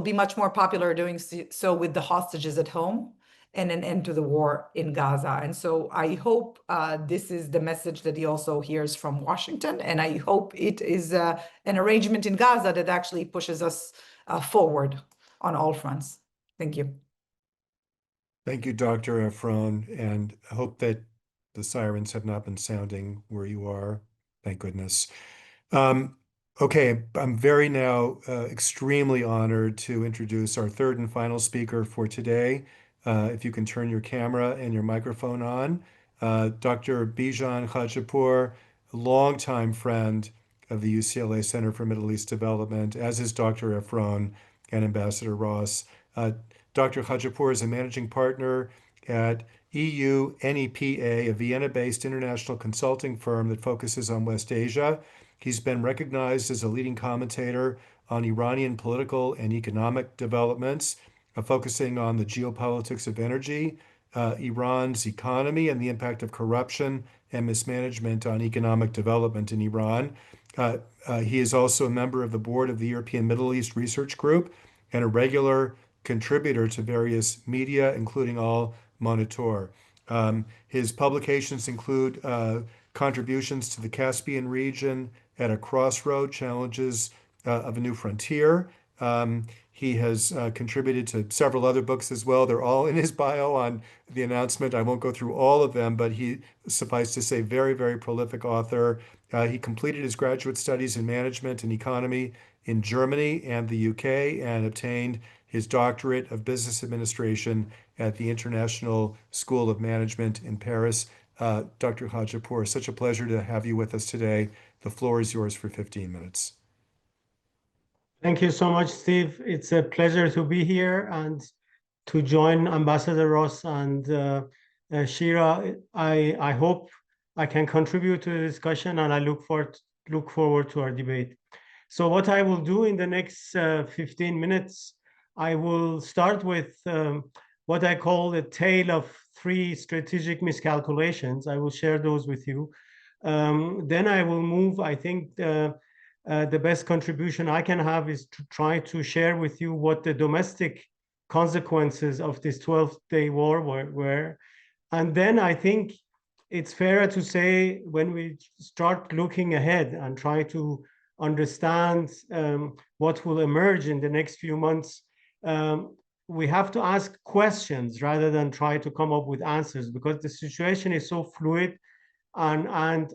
be much more popular doing so with the hostages at home and an end to the war in Gaza. And so I hope this is the message that he also hears from Washington, and I hope it is an arrangement in Gaza that actually pushes us forward on all fronts. Thank you. Thank you, Dr. Efron, and I hope that the sirens have not been sounding where you are. Thank goodness. Okay, I'm very now extremely honored to introduce our third and final speaker for today. If you can turn your camera and your microphone on, Dr. Bijan Khajapur, a longtime friend of the UCLA Center for Middle East Development, as is Dr. Efron and Ambassador Ross. Dr. Khajapur is a managing partner at EU NEPA, a Vienna-based international consulting firm that focuses on West Asia. He's been recognized as a leading commentator on Iranian political and economic developments, focusing on the geopolitics of energy, Iran's economy, and the impact of corruption and mismanagement on economic development in Iran. He is also a member of the board of the European Middle East Research Group and a regular contributor to various media, including Al Monitor. His publications include contributions to the Caspian region at a crossroad, challenges of a new frontier. He has contributed to several other books as well. They're all in his bio on the announcement. I won't go through all of them, but he, suffice to say, very, very prolific author. He completed his graduate studies in management and economy in Germany and the UK and obtained his doctorate of business administration at the International School of Management in Paris. Dr. Khajapur, such a pleasure to have you with us today. The floor is yours for 15 minutes. Thank you so much, Steve. It's a pleasure to be here and to join Ambassador Ross and Shira. I hope I can contribute to the discussion, and I look forward to our debate. So what I will do in the next 15 minutes, I will start with what I call the tale of three strategic miscalculations. I will share those with you. Then I will move, I think the best contribution I can have is to try to share with you what the domestic consequences of this 12-day war were. And then I think it's fairer to say when we start looking ahead and try to understand what will emerge in the next few months, we have to ask questions rather than try to come up with answers, because the situation is so fluid and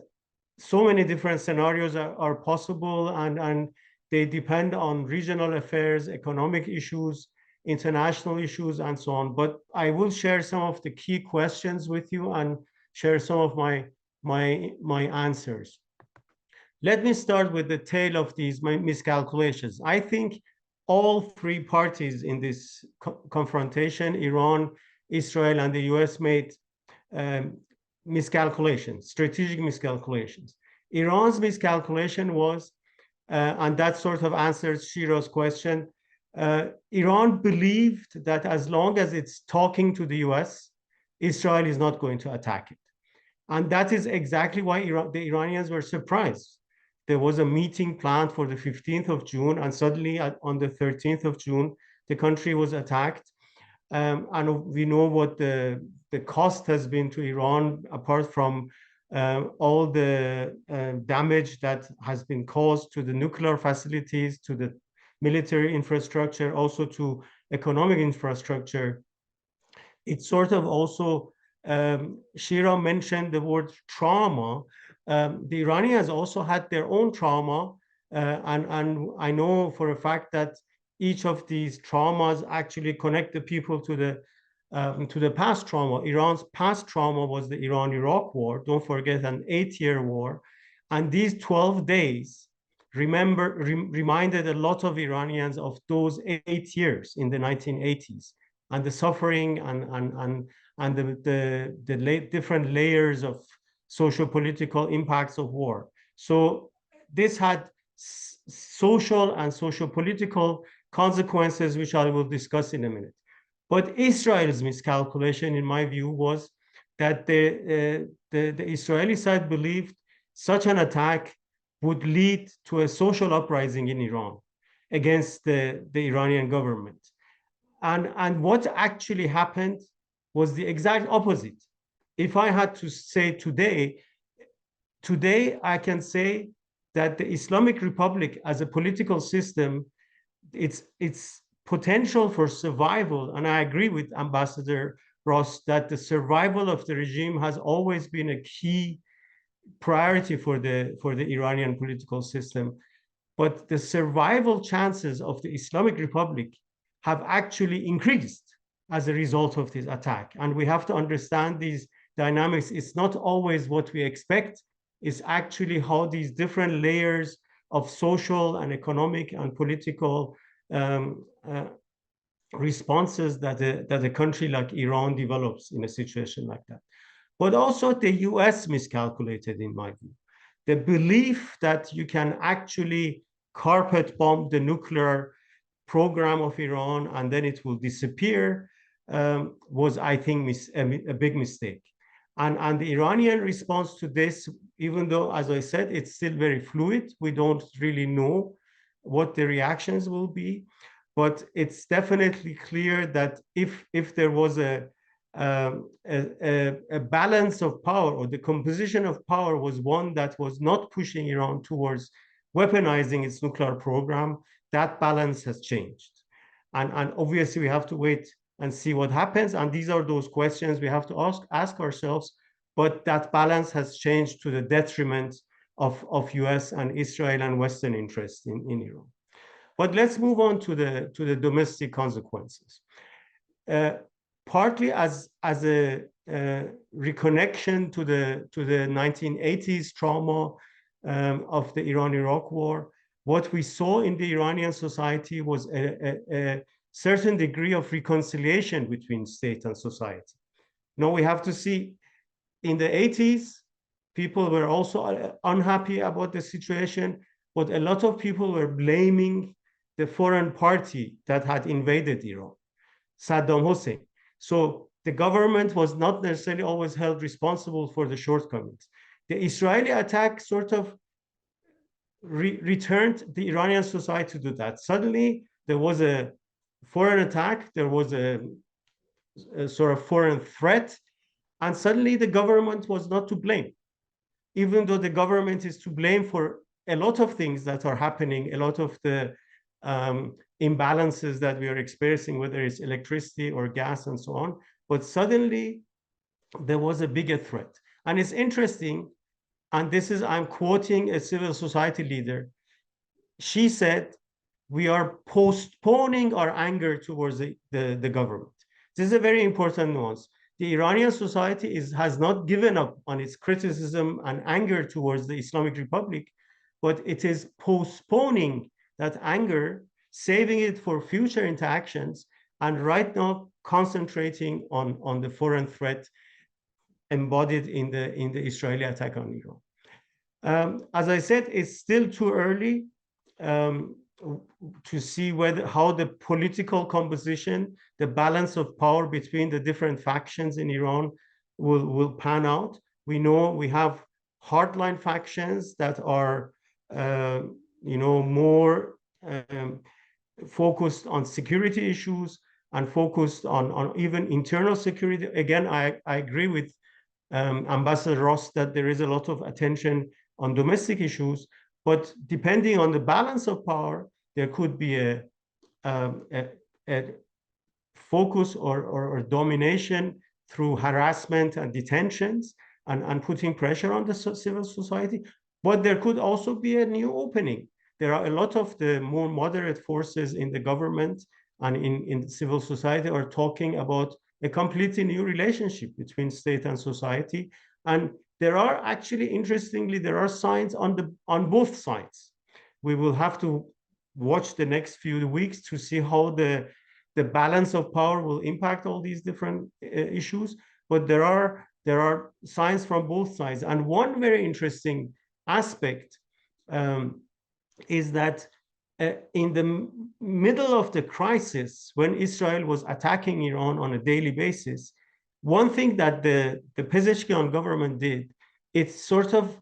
so many different scenarios are possible, and They depend on regional affairs, economic issues, international issues, and so on. But I will share some of the key questions with you and share some of my answers. Let me start with the tail of these miscalculations. I think all three parties in this confrontation, Iran, Israel, and the US, made miscalculations, strategic miscalculations. Iran's miscalculation was, and that sort of answers Shira's question, Iran believed that as long as it's talking to the US, Israel is not going to attack it. And that is exactly why the Iranians were surprised. There was a meeting planned for the 15th of June, and suddenly on the 13th of June, the country was attacked. And we know what the cost has been to Iran, apart from all the damage that has been caused to the nuclear facilities, to the military infrastructure, also to economic infrastructure. It's sort of also, Shira mentioned the word trauma. The Iranians also had their own trauma, and I know for a fact that each of these traumas actually connect the people to the past trauma. Iran's past trauma was the Iran-Iraq war. Don't forget, an 8-year war. And these 12 days reminded a lot of Iranians of those 8 years in the 1980s and the suffering and the different layers of socio-political impacts of war. So this had social and socio-political consequences, which I will discuss in a minute. But Israel's miscalculation, in my view, was that the Israeli side believed such an attack would lead to a social uprising in Iran against the Iranian government. And what actually happened was the exact opposite. If I had to say today I can say that the Islamic Republic as a political system, its potential for survival, and I agree with Ambassador Ross that the survival of the regime has always been a key priority for the Iranian political system. But the survival chances of the Islamic Republic have actually increased as a result of this attack. And we have to understand these dynamics. It's not always what we expect. It's actually how these different layers of social and economic and political responses that a country like Iran develops in a situation like that. But also the US miscalculated, in my view. The belief that you can actually carpet bomb the nuclear program of Iran and then it will disappear was, I think, a big mistake. And the Iranian response to this, even though, as I said, it's still very fluid, we don't really know what the reactions will be, but it's definitely clear that if there was a balance of power, or the composition of power was one that was not pushing Iran towards weaponizing its nuclear program, that balance has changed. And obviously we have to wait and see what happens. And these are those questions we have to ask ourselves. But that balance has changed to the detriment of US and Israel and Western interests in Iran. But let's move on to the domestic consequences. Partly as a reconnection to the 1980s trauma of the Iran-Iraq war, what we saw in the Iranian society was a certain degree of reconciliation between state and society. Now we have to see, in the 80s, people were also unhappy about the situation, but a lot of people were blaming the foreign party that had invaded Iran, Saddam Hussein. So the government was not necessarily always held responsible for the shortcomings. The Israeli attack sort of returned the Iranian society to that. Suddenly, there was a foreign attack, there was a sort of foreign threat, and suddenly the government was not to blame. Even though the government is to blame for a lot of things that are happening, a lot of the imbalances that we are experiencing, whether it's electricity or gas and so on, but suddenly there was a bigger threat. And it's interesting, and this is, I'm quoting a civil society leader, she said, we are postponing our anger towards the government. This is a very important nuance. The Iranian society has not given up on its criticism and anger towards the Islamic Republic, but it is postponing that anger, saving it for future interactions, and right now concentrating on the foreign threat embodied in the Israeli attack on Iran. As I said, it's still too early to see how the political composition, the balance of power between the different factions in Iran will pan out. We know we have hardline factions that are, more focused on security issues and focused on even internal security. Again, I agree with Ambassador Ross that there is a lot of attention on domestic issues, but depending on the balance of power, there could be a focus or domination through harassment and detentions and putting pressure on the civil society. But there could also be a new opening. There are a lot of the more moderate forces in the government and in civil society are talking about a completely new relationship between state and society. And there are actually, interestingly, there are signs on both sides. We will have to watch the next few weeks to see how the balance of power will impact all these different issues. But there are signs from both sides. And one very interesting aspect is that in the middle of the crisis, when Israel was attacking Iran on a daily basis, one thing that the Pezeshkian government did, it sort of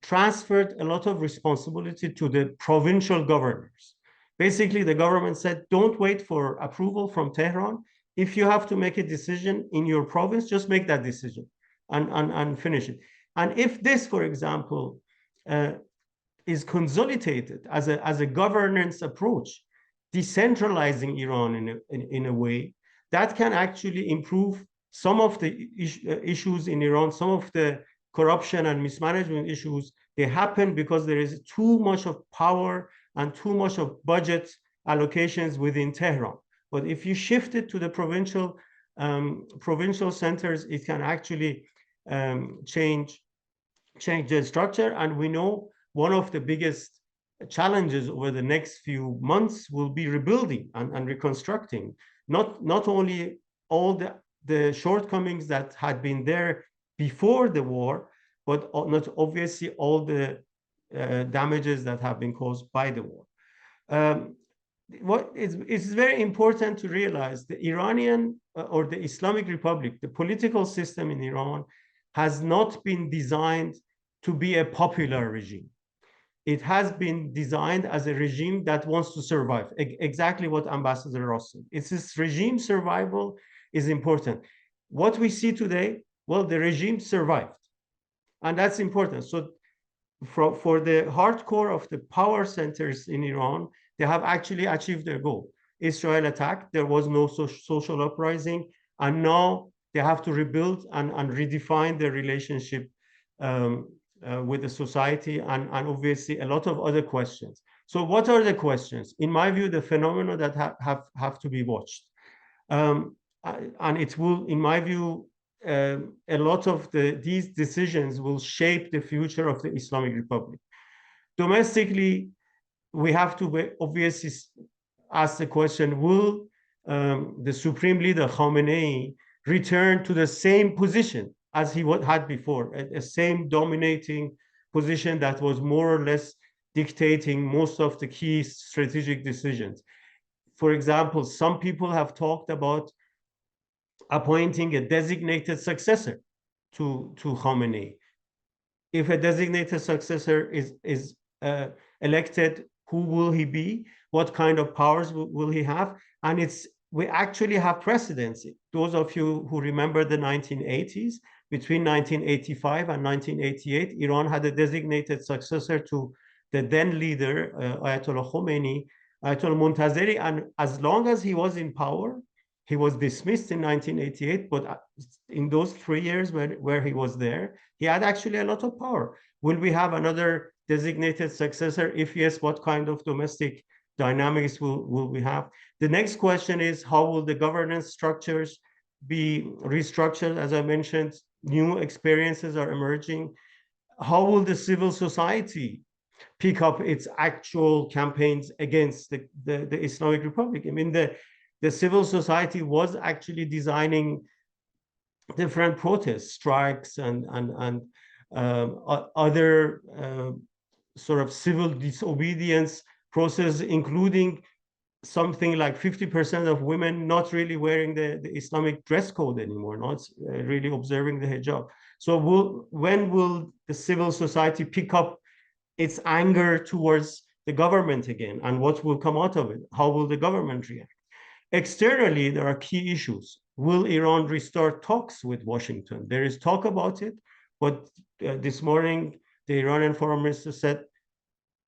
transferred a lot of responsibility to the provincial governors. Basically, the government said, don't wait for approval from Tehran. If you have to make a decision in your province, just make that decision and finish it. And if this, for example, is consolidated as a governance approach, decentralizing Iran in a way, that can actually improve some of the issues in Iran, some of the corruption and mismanagement issues. They happen because there is too much of power and too much of budget allocations within Tehran. But if you shift it to the provincial centers, it can actually change the structure. And we know one of the biggest challenges over the next few months will be rebuilding and reconstructing, not only all the shortcomings that had been there before the war, but not obviously all the damages that have been caused by the war. It's very important to realize the Iranian or the Islamic Republic, the political system in Iran has not been designed to be a popular regime. It has been designed as a regime that wants to survive. Exactly what Ambassador Ross said. It's this regime survival is important. What we see today, well, the regime survived. And that's important. So for the hardcore of the power centers in Iran, they have actually achieved their goal. Israel attacked, there was no social uprising, and now they have to rebuild and redefine their relationship with the society and obviously a lot of other questions. So what are the questions? In my view, the phenomena that have to be watched. And it will, in my view, a lot of these decisions will shape the future of the Islamic Republic. Domestically, we have to obviously ask the question, will the Supreme Leader Khamenei return to the same position as he had before, a same dominating position that was more or less dictating most of the key strategic decisions? For example, some people have talked about appointing a designated successor to Khamenei. If a designated successor is elected, who will he be? What kind of powers will he have? And we actually have precedents. Those of you who remember the 1980s, between 1985 and 1988, Iran had a designated successor to the then leader, Ayatollah Khomeini, Ayatollah Montazeri, and as long as he was in power, he was dismissed in 1988, but in those 3 years where he was there, he had actually a lot of power. Will we have another designated successor? If yes, what kind of domestic dynamics will we have? The next question is, how will the governance structures be restructured? As I mentioned, new experiences are emerging. How will the civil society pick up its actual campaigns against the Islamic Republic? I mean, the civil society was actually designing different protest strikes and other sort of civil disobedience process, including something like 50% of women not really wearing the Islamic dress code anymore, not really observing the hijab. So when will the civil society pick up its anger towards the government again? And what will come out of it? How will the government react? Externally, there are key issues. Will Iran restart talks with Washington? There is talk about it, but this morning, the Iranian foreign minister said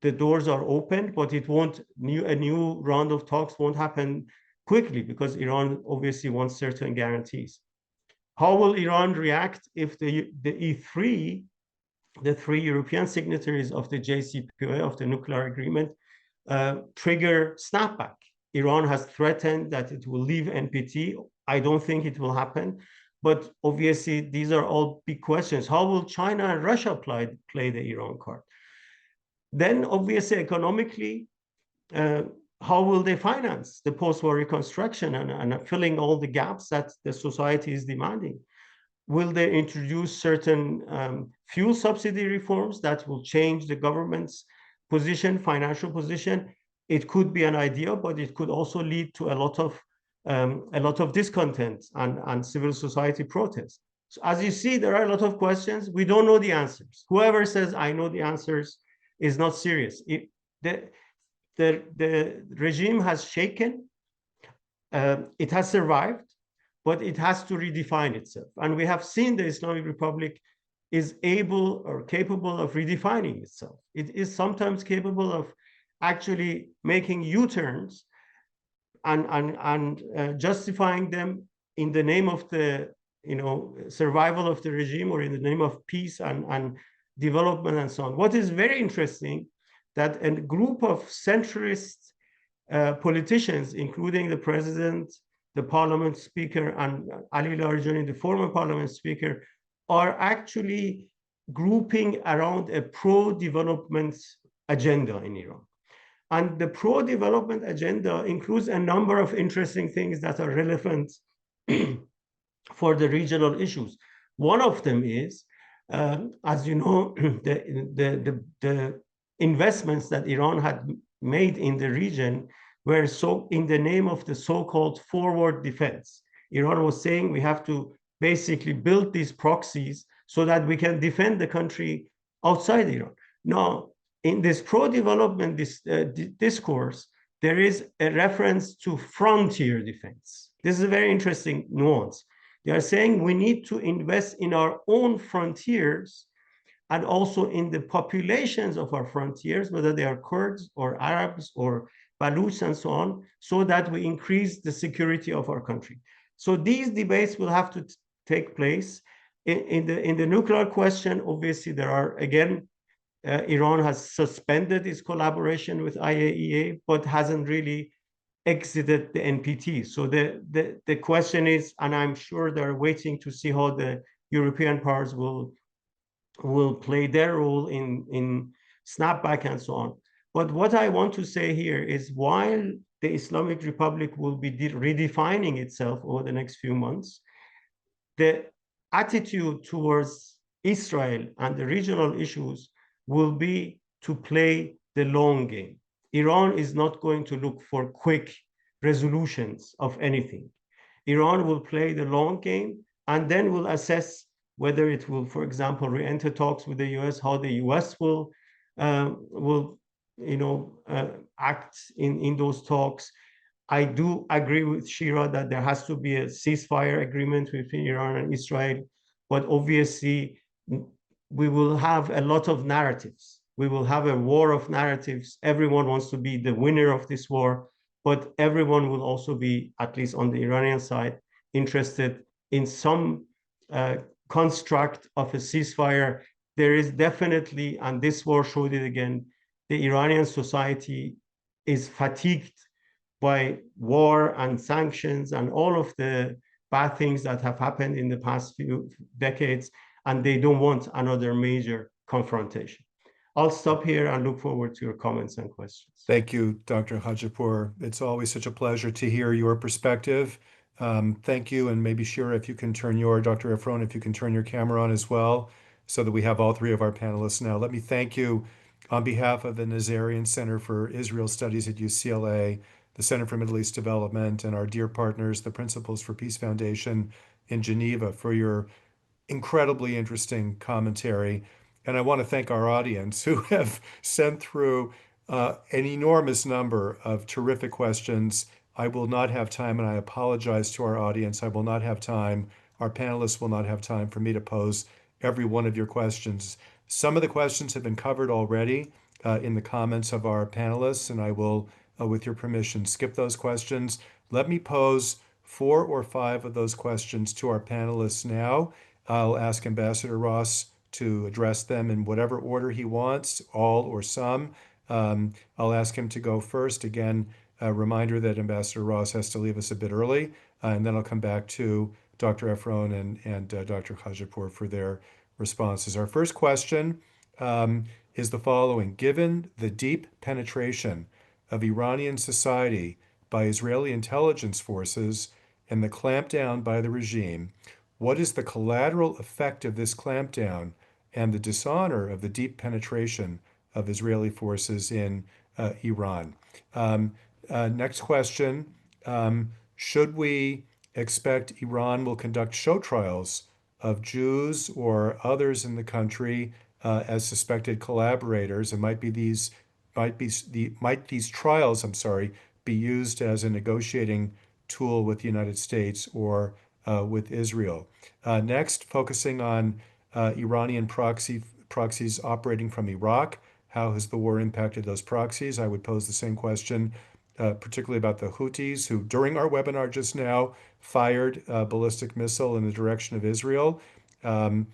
the doors are open, but it won't, a new round of talks won't happen quickly because Iran obviously wants certain guarantees. How will Iran react if the E3, the three European signatories of the JCPOA, of the nuclear agreement, trigger snapback? Iran has threatened that it will leave NPT. I don't think it will happen, but obviously these are all big questions. How will China and Russia play the Iran card? Then obviously economically, how will they finance the post-war reconstruction and filling all the gaps that the society is demanding? Will they introduce certain fuel subsidy reforms that will change the government's position, financial position? It could be an idea, but it could also lead to a lot of discontent and civil society protests. So as you see, there are a lot of questions. We don't know the answers. Whoever says, I know the answers, is not serious. The regime has shaken. It has survived, but it has to redefine itself. And we have seen the Islamic Republic is able or capable of redefining itself. It is sometimes capable of actually making U-turns and justifying them in the name of the survival of the regime or in the name of peace and development and so on. What is very interesting, that a group of centrist politicians, including the president, the parliament speaker, and Ali Larijani, the former parliament speaker, are actually grouping around a pro-development agenda in Iran. And the pro-development agenda includes a number of interesting things that are relevant for the regional issues. One of them is, as you know, the investments that Iran had made in the region were so in the name of the so-called forward defense. Iran was saying we have to basically build these proxies so that we can defend the country outside Iran. Now, in this pro-development discourse, there is a reference to frontier defense. This is a very interesting nuance. They are saying we need to invest in our own frontiers and also in the populations of our frontiers, whether they are Kurds or Arabs or Baluchs and so on, so that we increase the security of our country. So these debates will have to take place. In the nuclear question, obviously there are, again, Iran has suspended its collaboration with IAEA, but hasn't really exited the NPT. So the question is, and I'm sure they're waiting to see how the European powers will play their role in snapback and so on. But what I want to say here is, while the Islamic Republic will be redefining itself over the next few months, the attitude towards Israel and the regional issues will be to play the long game. Iran is not going to look for quick resolutions of anything. Iran will play the long game and then will assess whether it will, for example, re-enter talks with the US, how the US will act in those talks. I do agree with Shira that there has to be a ceasefire agreement between Iran and Israel, but obviously we will have a lot of narratives. We will have a war of narratives. Everyone wants to be the winner of this war, but everyone will also be, at least on the Iranian side, interested in some construct of a ceasefire there is definitely, and this war showed it again, the Iranian society is fatigued by war and sanctions and all of the bad things that have happened in the past few decades, and they don't want another major confrontation. I'll stop here and look forward to your comments and questions. Thank you, Dr. Hajipur. It's always such a pleasure to hear your perspective. Thank you, and maybe Shira, if you can turn your, Dr. Efron, if you can turn your camera on as well, so that we have all three of our panelists now. Let me thank you on behalf of the Nazarian Center for Israel Studies at UCLA, the Center for Middle East Development, and our dear partners, the Principles for Peace Foundation in Geneva, for your incredibly interesting commentary. And I want to thank our audience who have sent through an enormous number of terrific questions. I will not have time, and I apologize to our audience. I will not have time. Our panelists will not have time for me to pose every one of your questions. Some of the questions have been covered already in the comments of our panelists, and I will, with your permission, skip those questions. Let me pose 4 or 5 of those questions to our panelists now. I'll ask Ambassador Ross to address them in whatever order he wants, all or some. I'll ask him to go first. Again, a reminder that Ambassador Ross has to leave us a bit early, and then I'll come back to Dr. Efron and Dr. Hajipur for their responses. Our first question is the following. Given the deep penetration of Iranian society by Israeli intelligence forces and the clampdown by the regime, what is the collateral effect of this clampdown and the dishonor of the deep penetration of Israeli forces in Iran? Next question. Should we expect Iran will conduct show trials of Jews or others in the country as suspected collaborators? And might these trials, I'm sorry, be used as a negotiating tool with the United States or with Israel? Next, focusing on Iranian proxies operating from Iraq. How has the war impacted those proxies? I would pose the same question, particularly about the Houthis, who during our webinar just now fired a ballistic missile in the direction of Israel. Are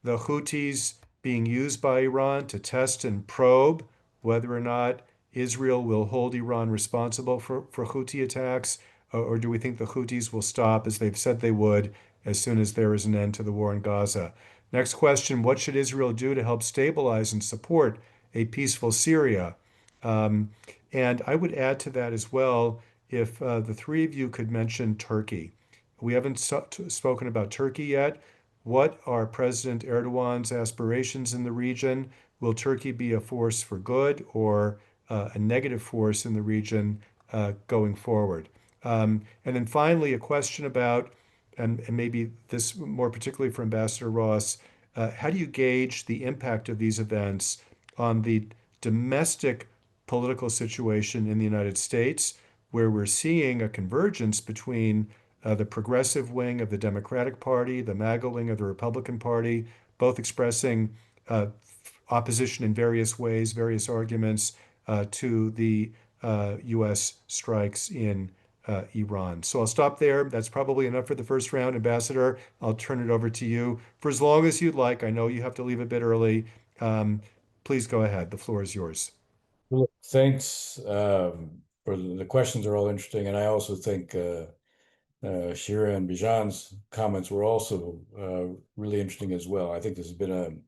the Houthis being used by Iran to test and probe whether or not Israel will hold Iran responsible for Houthi attacks? Or do we think the Houthis will stop, as they've said they would, as soon as there is an end to the war in Gaza? Next question, what should Israel do to help stabilize and support a peaceful Syria? And I would add to that as well, if the three of you could mention Turkey. We haven't spoken about Turkey yet. What are President Erdogan's aspirations in the region? Will Turkey be a force for good or a negative force in the region going forward? And then finally, a question about, and maybe this more particularly for Ambassador Ross, how do you gauge the impact of these events on the domestic political situation in the United States, where we're seeing a convergence between the progressive wing of the Democratic Party, the MAGA wing of the Republican Party, both expressing opposition in various ways, various arguments to the U.S. strikes in Iran. So I'll stop there. That's probably enough for the first round. Ambassador, I'll turn it over to you for as long as you'd like. I know you have to leave a bit early. Please go ahead. The floor is yours. Well, thanks for the questions are all interesting. And I also think Shira and Bijan's comments were also really interesting as well. I think this has been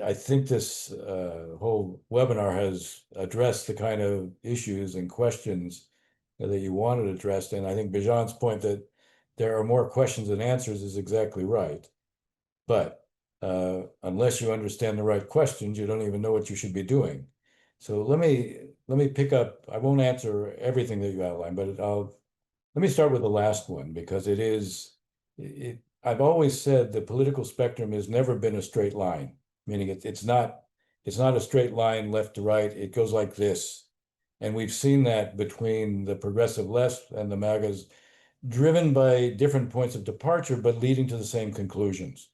I think this whole webinar has addressed the kind of issues and questions that you wanted addressed. And I think Bijan's point that there are more questions than answers is exactly right. But unless you understand the right questions, you don't even know what you should be doing. So let me pick up. I won't answer everything that you outlined, but let me start with the last one, because I've always said the political spectrum has never been a straight line, meaning it's not a straight line left to right. It goes like this. And we've seen that between the progressive left and the MAGAs, driven by different points of departure, but leading to the same conclusions.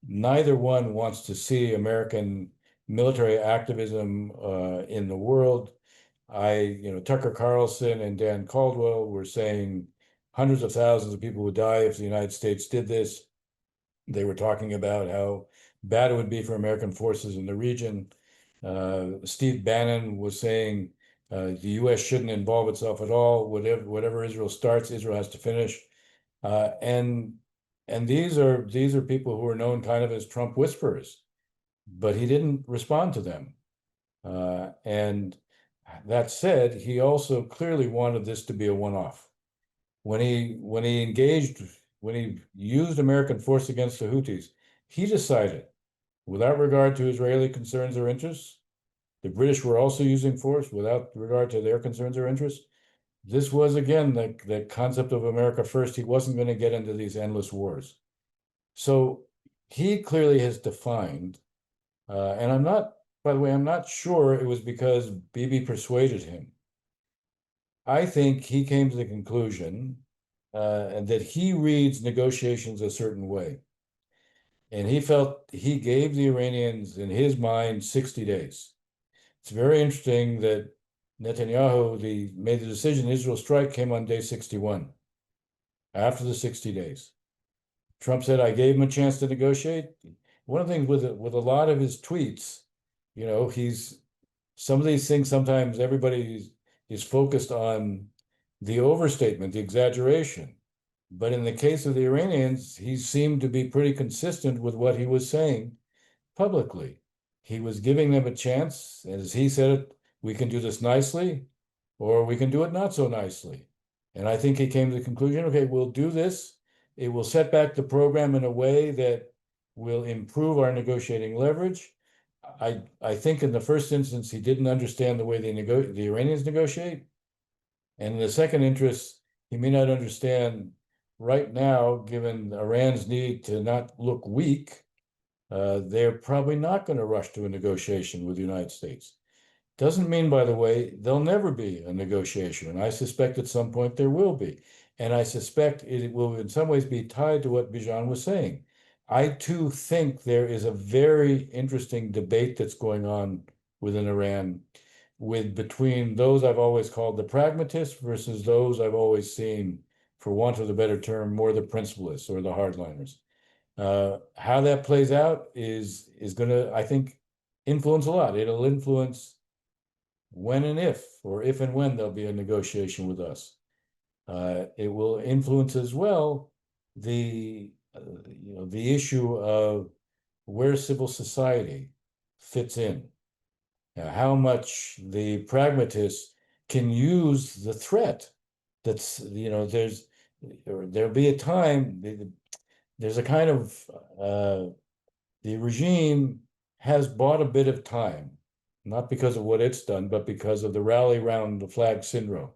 Neither one wants to see American military activism in the world. Tucker Carlson and Dan Caldwell were saying hundreds of thousands of people would die if the United States did this. They were talking about how bad it would be for American forces in the region. Steve Bannon was saying the U.S. shouldn't involve itself at all. Whatever Israel starts, Israel has to finish. And these are people who are known kind of as Trump whisperers, but he didn't respond to them. And that said, he also clearly wanted this to be a one-off. When he used American force against the Houthis, he decided, without regard to Israeli concerns or interests, the British were also using force without regard to their concerns or interests. This was, again, the concept of America first. He wasn't going to get into these endless wars. So he clearly has defined, and by the way, I'm not sure it was because Bibi persuaded him. I think he came to the conclusion that he reads negotiations a certain way. And he felt he gave the Iranians, in his mind, 60 days. It's very interesting that Netanyahu made the decision Israel strike came on day 61, after the 60 days. Trump said, I gave him a chance to negotiate. One of the things with a lot of his tweets, some of these things, sometimes everybody is focused on the overstatement, the exaggeration. But in the case of the Iranians, he seemed to be pretty consistent with what he was saying publicly. He was giving them a chance, as he said it, we can do this nicely, or we can do it not so nicely. And I think he came to the conclusion, okay, we'll do this. It will set back the program in a way that will improve our negotiating leverage. I think in the first instance, he didn't understand the way the Iranians negotiate. And in the second interest, he may not understand right now, given Iran's need to not look weak, they're probably not going to rush to a negotiation with the United States. Doesn't mean, by the way, there'll never be a negotiation. And I suspect at some point there will be. And I suspect it will in some ways be tied to what Bijan was saying. I too think there is a very interesting debate that's going on within Iran between those I've always called the pragmatists versus those I've always seen, for want of a better term, more the principalists or the hardliners. How that plays out is going to, I think, influence a lot. It'll influence when and if and when there'll be a negotiation with us. It will influence as well the issue of where civil society fits in. How much the pragmatists can use the threat. There'll be a time, there's a kind of, the regime has bought a bit of time, not because of what it's done, but because of the rally round the flag syndrome.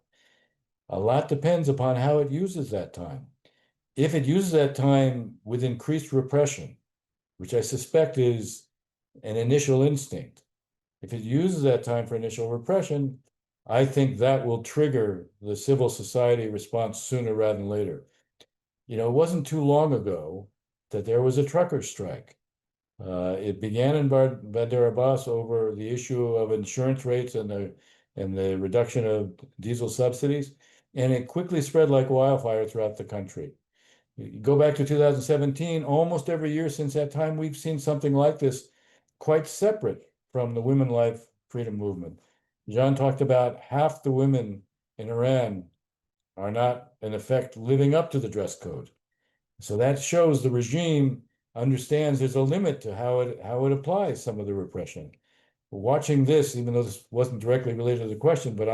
A lot depends upon how it uses that time. If it uses that time with increased repression, which I suspect is an initial instinct, if it uses that time for initial repression, I think that will trigger the civil society response sooner rather than later. It wasn't too long ago that there was a trucker strike. It began in Bandar Abbas over the issue of insurance rates and the reduction of diesel subsidies, and it quickly spread like wildfire throughout the country. You go back to 2017, almost every year since that time, we've seen something like this, quite separate from the women life freedom movement. John talked about half the women in Iran are not, in effect, living up to the dress code. So that shows the regime understands there's a limit to how it applies some of the repression. Watching this, even though this wasn't directly related to the question, but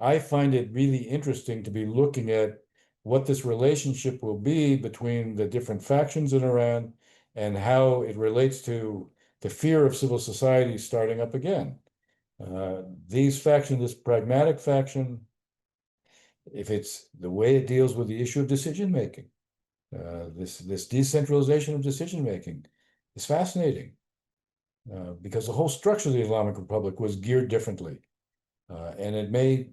I find it really interesting to be looking at what this relationship will be between the different factions in Iran and how it relates to the fear of civil society starting up again. These factions, this pragmatic faction, if it's the way it deals with the issue of decision making, this decentralization of decision making is fascinating because the whole structure of the Islamic Republic was geared differently, and it may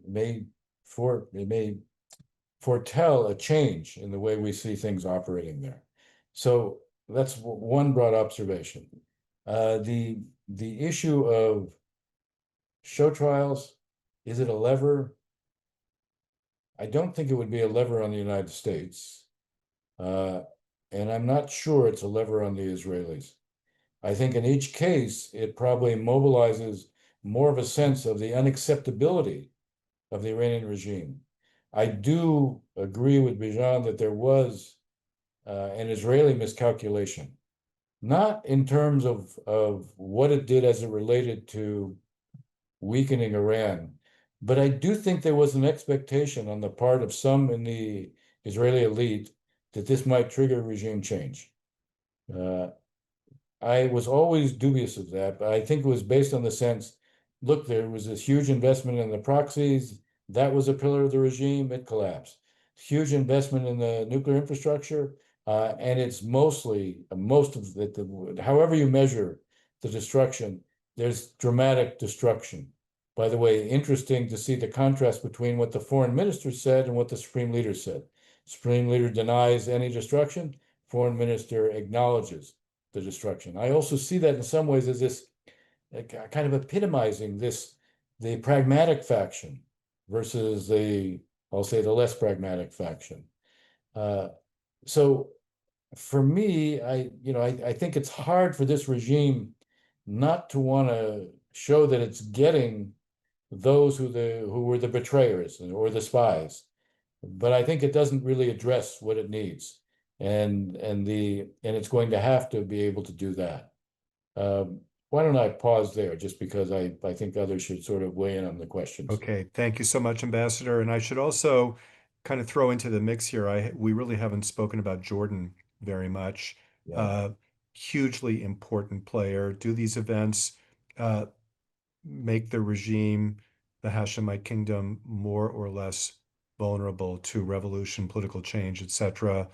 foretell a change in the way we see things operating there. So that's one broad observation. The issue of show trials, is it a lever? I don't think it would be a lever on the United States. and I'm not sure it's a lever on the Israelis. I think in each case, it probably mobilizes more of a sense of the unacceptability of the Iranian regime. I do agree with Bijan that there was an Israeli miscalculation, not in terms of what it did as it related to weakening Iran, but I do think there was an expectation on the part of some in the Israeli elite that this might trigger regime change. Uh, I was always dubious of that, but I think it was based on the sense, look, there was this huge investment in the proxies. That was a pillar of the regime. It collapsed. Huge investment in the nuclear infrastructure, and it's mostly most of it. However you measure the destruction, there's dramatic destruction. By the way, interesting to see the contrast between what the foreign minister said and what the supreme leader said. Supreme leader denies any destruction. Foreign minister acknowledges the destruction. I also see that in some ways as this kind of epitomizing the pragmatic faction versus I'll say the less pragmatic faction. So for me, I think it's hard for this regime not to want to show that it's getting those who were the betrayers or the spies, but I think it doesn't really address what it needs, and it's going to have to be able to do that. Why don't I pause there, just because I think others should sort of weigh in on the questions. Okay, thank you so much, Ambassador. And I should also kind of throw into the mix here, we really haven't spoken about Jordan very much. Yeah. Hugely important player. Do these events make the regime, the Hashemite kingdom, more or less vulnerable to revolution, political change, etc.?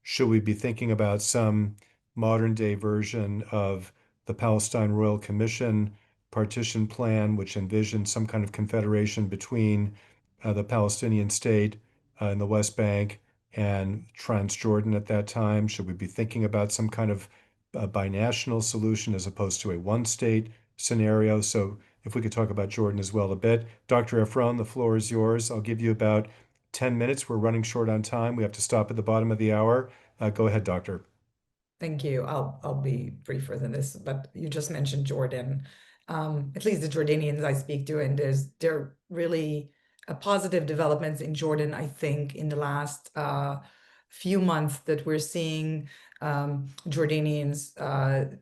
Should we be thinking about some modern day version of the Palestine Royal Commission partition plan, which envisioned some kind of confederation between the Palestinian state in the West Bank and Transjordan at that time? Should we be thinking about some kind of binational solution as opposed to a one-state scenario? So if we could talk about Jordan as well a bit. Dr. Efron, the floor is yours. I'll give you about 10 minutes. We're running short on time. We have to stop at the bottom of the hour. Go ahead, Doctor. Thank you. I'll be briefer than this, but you just mentioned Jordan. At least the Jordanians I speak to, and there are really positive developments in Jordan, I think, in the last few months that we're seeing Jordanians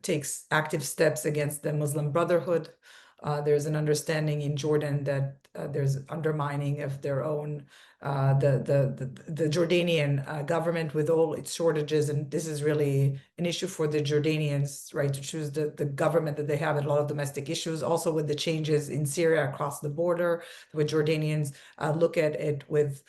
takes active steps against the Muslim Brotherhood. There's an understanding in Jordan that there's undermining of their own the Jordanian government with all its shortages, and this is really an issue for the Jordanians, right, to choose the government that they have, and a lot of domestic issues. Also with the changes in Syria across the border, with Jordanians look at it with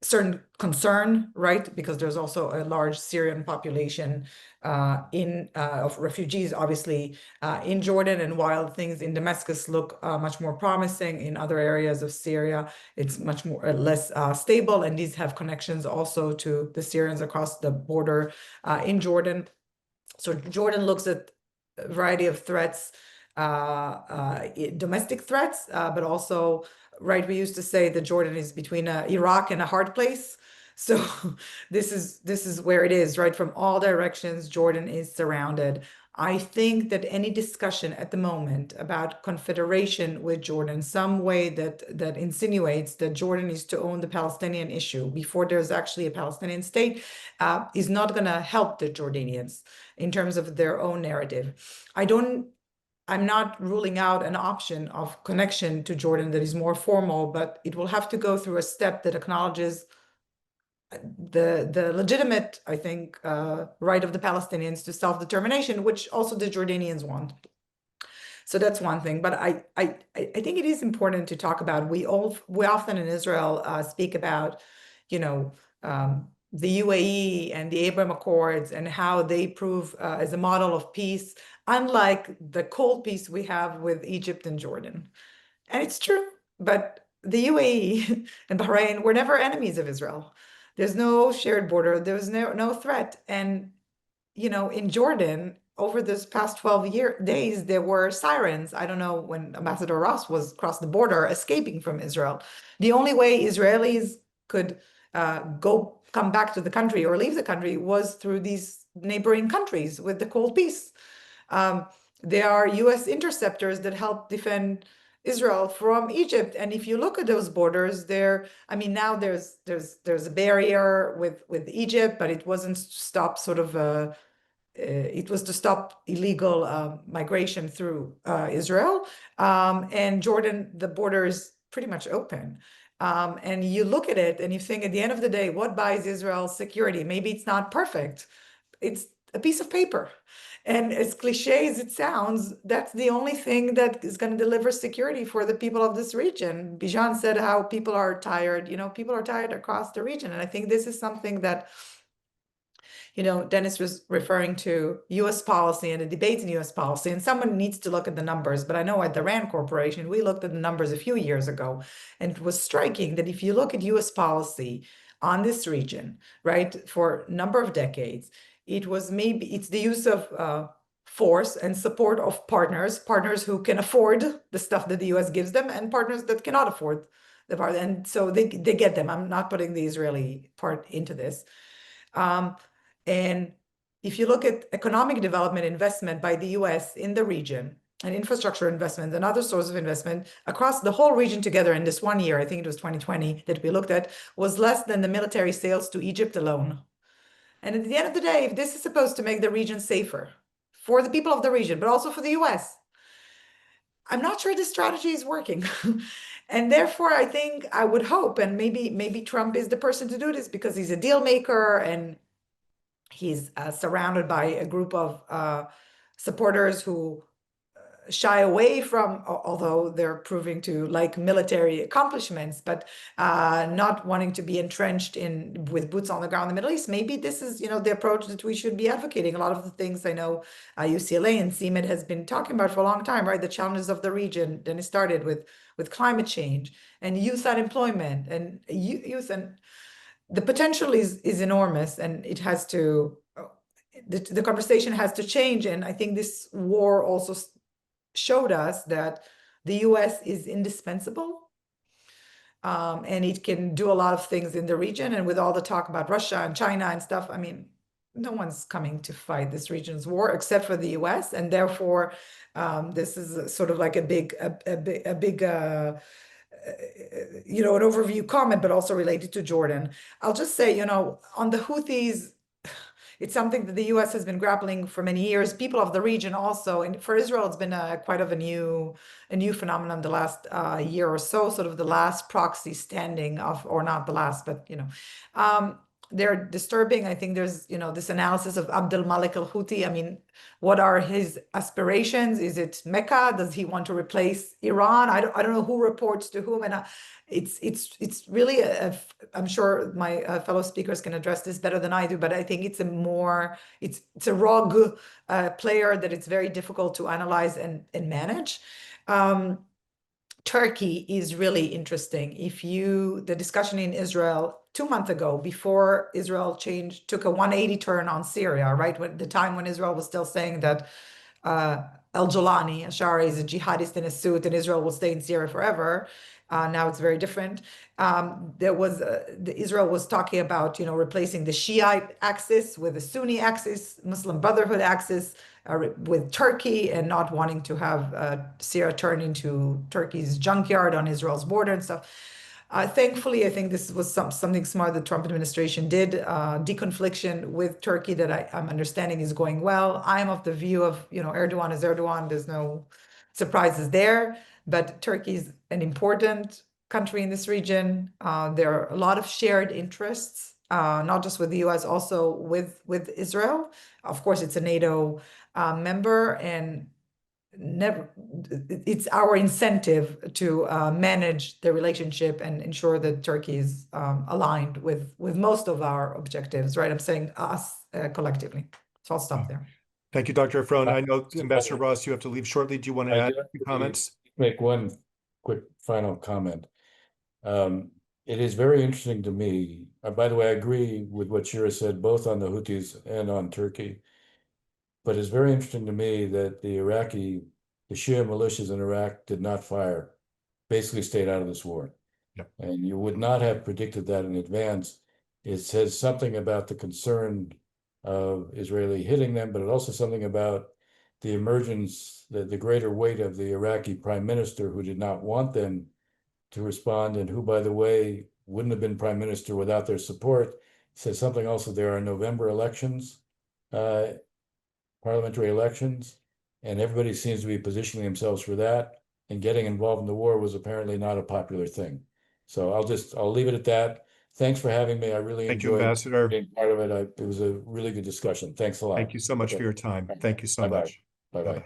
certain concern, right? Because there's also a large Syrian population of refugees, obviously, in Jordan. And while things in Damascus look much more promising, in other areas of Syria, it's much more less stable. And these have connections also to the Syrians across the border in Jordan. So Jordan looks at a variety of threats, domestic threats, but also, right, we used to say that Jordan is between Iraq and a hard place. So this is where it is, right? From all directions, Jordan is surrounded. I think that any discussion at the moment about confederation with Jordan, some way that insinuates that Jordan is to own the Palestinian issue before there's actually a Palestinian state, is not going to help the Jordanians in terms of their own narrative. I'm not ruling out an option of connection to Jordan that is more formal, but it will have to go through a step that acknowledges the legitimate, I think, right of the Palestinians to self-determination, which also the Jordanians want. So that's one thing. But I think it is important to talk about. We often in Israel speak about, the UAE and the Abraham Accords and how they prove as a model of peace, unlike the cold peace we have with Egypt and Jordan. And it's true, but the UAE and Bahrain were never enemies of Israel. There's no shared border. There was no threat. And, in Jordan, over this past 12 days, there were sirens. I don't know when Ambassador Ross was across the border escaping from Israel. The only way Israelis could go come back to the country or leave the country was through these neighboring countries with the Cold Peace. There are US interceptors that help defend Israel from Egypt. And if you look at those borders, I mean, now there's a barrier with Egypt, but it wasn't to stop it was to stop illegal migration through Israel. And Jordan, the border is pretty much open. And you look at it and you think, at the end of the day, what buys Israel security? Maybe it's not perfect. It's a piece of paper. And as cliche as it sounds, that's the only thing that is going to deliver security for the people of this region. Bijan said how people are tired. People are tired across the region. And I think this is something that, Dennis was referring to US policy and the debates in US policy, and someone needs to look at the numbers. But I know at the RAND Corporation, we looked at the numbers a few years ago, and it was striking that if you look at US policy on this region, right, for a number of decades, it's the use of force and support of partners who can afford the stuff that the US gives them, and partners that cannot afford the part. And so they get them. I'm not putting the Israeli part into this. And if you look at economic development investment by the US in the region, and infrastructure investments and other sources of investment across the whole region together in this 1 year, I think it was 2020 that we looked at, was less than the military sales to Egypt alone. And at the end of the day, if this is supposed to make the region safer for the people of the region, but also for the US, I'm not sure this strategy is working. And therefore, I would hope, and maybe Trump is the person to do this because he's a deal maker and he's surrounded by a group of supporters who shy away from, although they're proving to like military accomplishments, but not wanting to be entrenched with boots on the ground in the Middle East. Maybe this is, the approach that we should be advocating. A lot of the things I know UCLA and CMED has been talking about for a long time, right? The challenges of the region. Then it started with climate change and youth unemployment and youth, and the potential is enormous, and it has to. The conversation has to change, and I think this war also showed us that the US is indispensable, and it can do a lot of things in the region. And with all the talk about Russia and China and stuff, I mean, no one's coming to fight this region's war except for the US, and therefore this is sort of like a big an overview comment, but also related to Jordan. I'll just say, on the Houthis, it's something that the US has been grappling for many years. People of the region also, and for Israel, it's been quite of a new phenomenon the last year or so, sort of the last proxy standing of, or not the last, but they're disturbing. I think there's this analysis of Abdul Malik al-Houthi. I mean, what are his aspirations? Is it Mecca? Does he want to replace Iran? I don't know who reports to whom, and it's really I'm sure my fellow speakers can address this better than I do, but I think it's a rogue player that it's very difficult to analyze and manage. Turkey is really interesting. The discussion in Israel 2 months ago, before Israel took a 180 turn on Syria, right? The time when Israel was still saying that al-Jolani, Ashari, is a jihadist in a suit and Israel will stay in Syria forever. Now it's very different. Israel was talking about, replacing the Shiite axis with the Sunni axis, Muslim Brotherhood axis, with Turkey, and not wanting to have Syria turn into Turkey's junkyard on Israel's border and stuff. Thankfully, I think this was something smart the Trump administration did. Deconfliction with Turkey that I'm understanding is going well. I am of the view of, Erdogan is Erdogan. There's no surprises there. But Turkey is an important country in this region. There are a lot of shared interests, not just with the US, also with Israel. Of course, it's a NATO member, and it's our incentive to manage the relationship and ensure that Turkey is aligned with most of our objectives, right? I'm saying us collectively. So I'll stop there. Thank you, Dr. Efron. I know, Ambassador Ross, you have to leave shortly. Do you want to add a few comments? Make one quick final comment. It is very interesting to me. By the way, I agree with what Shira said, both on the Houthis and on Turkey. But it's very interesting to me that the Shia militias in Iraq did not fire, basically stayed out of this war. Yep. And you would not have predicted that in advance. It says something about the concern of Israeli hitting them, but it also something about the emergence, the greater weight of the Iraqi prime minister who did not want them to respond, and who, by the way, wouldn't have been prime minister without their support. It says something also, there are November elections, parliamentary elections, and everybody seems to be positioning themselves for that, and getting involved in the war was apparently not a popular thing. So I'll leave it at that. Thanks for having me. I really Thank you, enjoyed Ambassador. being part of it. It was a really good discussion. Thanks a lot. Thank you so much Okay. for your time. Thank you so Bye-bye. much. Bye-bye.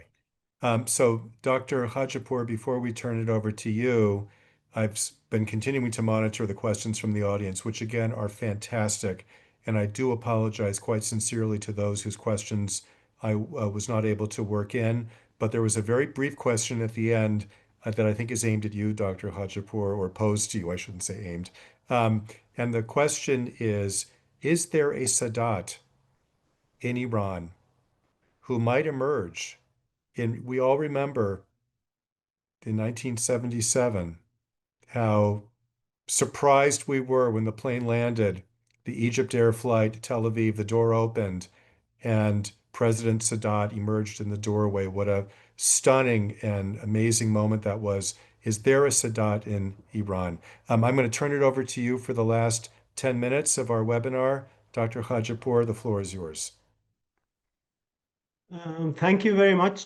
Bye-bye. So, Dr. Hajipur, before we turn it over to you, I've been continuing to monitor the questions from the audience, which again are fantastic. And I do apologize quite sincerely to those whose questions I was not able to work in. But there was a very brief question at the end that I think is aimed at you, Dr. Hajipur, or posed to you. I shouldn't say aimed. And the question is there a Sadat in Iran who might emerge? And we all remember in 1977 how surprised we were when the plane landed, the Egypt Air flight, Tel Aviv, the door opened, and President Sadat emerged in the doorway. What a stunning and amazing moment that was. Is there a Sadat in Iran? I'm going to turn it over to you for the last 10 minutes of our webinar. Dr. Hajipur, the floor is yours. Thank you very much.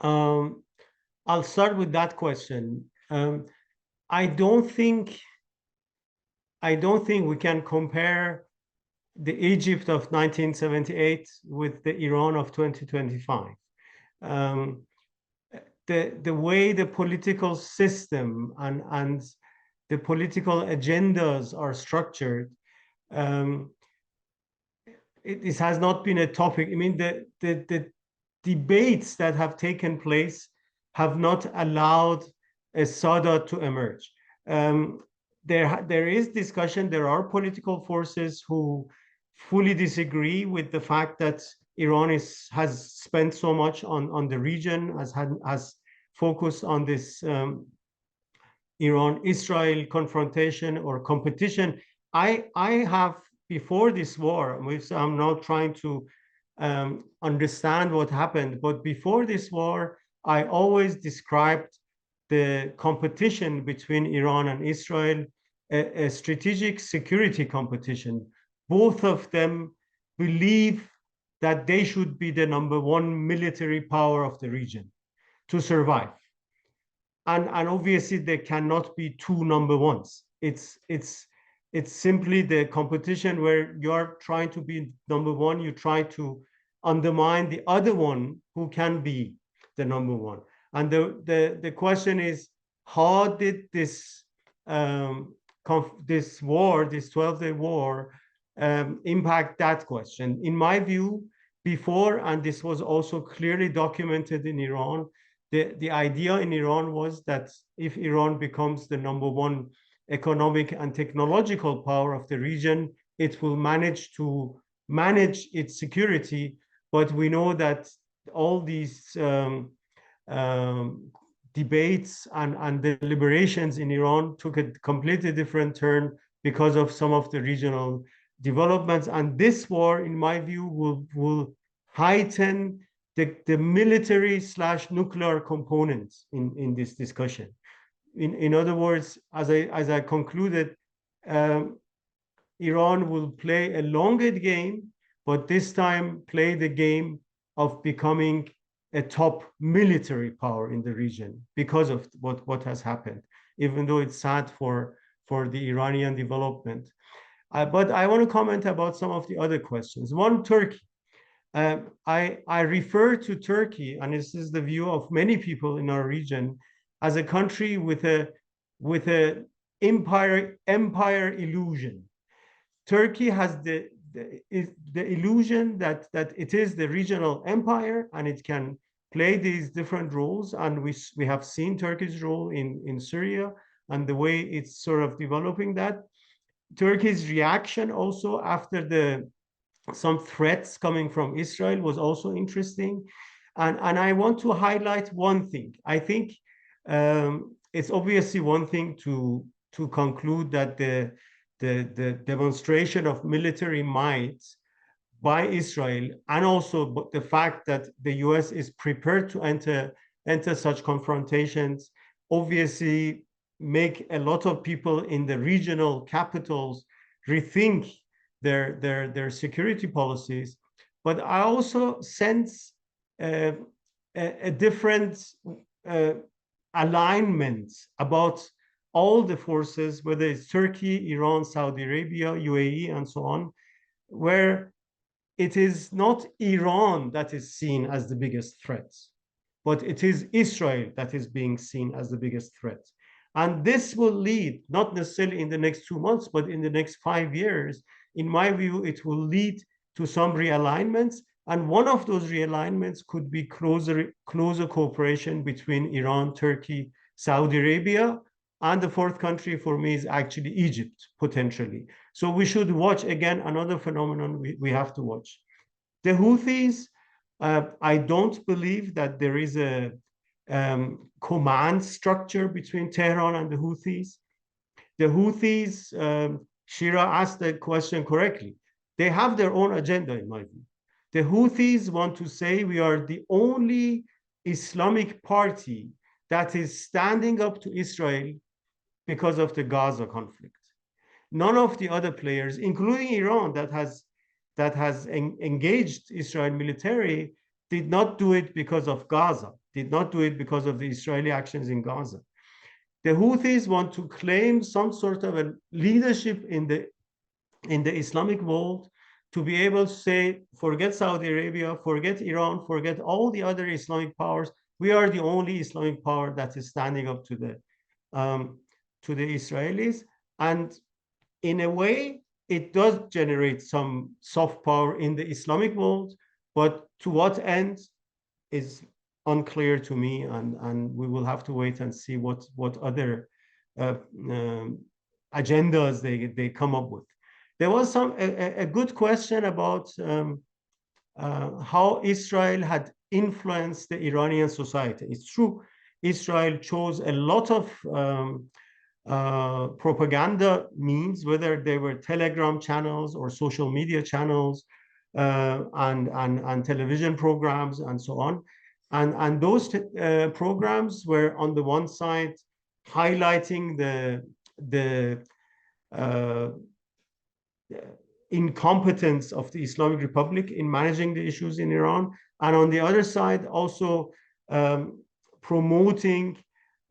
I'll start with that question. I don't think we can compare the Egypt of 1978 with the Iran of 2025. The way the political system and the political agendas are structured, this has not been a topic. I mean, the debates that have taken place have not allowed a Sadat to emerge. There is discussion. There are political forces who fully disagree with the fact that Iran has spent so much on the region, has focused on this Iran-Israel confrontation or competition. I have, before this war, which I'm now trying to understand what happened, but before this war, I always described the competition between Iran and Israel a strategic security competition. Both of them believe that they should be the #1 military power of the region to survive. And obviously there cannot be two #1s. It's simply the competition where you're trying to be #1, you try to undermine the other one who can be the #1. And the question is, how did this war, this 12-day war, impact that question? In my view, before, and this was also clearly documented in Iran, the idea in Iran was that if Iran becomes the #1 economic and technological power of the region, it will manage to manage its security. But we know that all these debates and deliberations in Iran took a completely different turn because of some of the regional developments. And this war, in my view, will heighten the military/nuclear components in this discussion. In other words, as I concluded, Iran will play a longer game, but this time play the game of becoming a top military power in the region because of what has happened, even though it's sad for the Iranian development. But I want to comment about some of the other questions. One, Turkey. I refer to Turkey, and this is the view of many people in our region, as a country with a empire illusion. Turkey has the illusion that it is the regional empire and it can play these different roles. And we have seen Turkey's role in Syria and the way it's sort of developing that. Turkey's reaction also after some threats coming from Israel was also interesting. And I want to highlight one thing. I think it's obviously one thing to conclude that the demonstration of military might by Israel, and also the fact that the US is prepared to enter such confrontations, obviously make a lot of people in the regional capitals rethink their security policies. But I also sense a different alignment about all the forces, whether it's Turkey, Iran, Saudi Arabia, UAE, and so on, where it is not Iran that is seen as the biggest threat, but it is Israel that is being seen as the biggest threat. And this will lead, not necessarily in the next 2 months, but in the next 5 years, in my view, it will lead to some realignments. And one of those realignments could be closer cooperation between Iran, Turkey, Saudi Arabia, and the fourth country for me is actually Egypt, potentially. So we should watch, again, another phenomenon we have to watch. The Houthis, I don't believe that there is a command structure between Tehran and the Houthis. The Houthis, Shira asked the question correctly. They have their own agenda, in my view. The Houthis want to say we are the only Islamic party that is standing up to Israel because of the Gaza conflict. None of the other players, including Iran, that has engaged Israel military, did not do it because of Gaza, did not do it because of the Israeli actions in Gaza. The Houthis want to claim some sort of a leadership in the Islamic world, to be able to say, forget Saudi Arabia, forget Iran, forget all the other Islamic powers. We are the only Islamic power that is standing up to the Israelis. And in a way, it does generate some soft power in the Islamic world, but to what end is unclear to me, and we will have to wait and see what other agendas they come up with. There was a good question about how Israel had influenced the Iranian society. It's true, Israel chose a lot of propaganda means, whether they were Telegram channels or social media channels, and television programs and so on. And those programs were, on the one side, highlighting the incompetence of the Islamic Republic in managing the issues in Iran, and on the other side, also promoting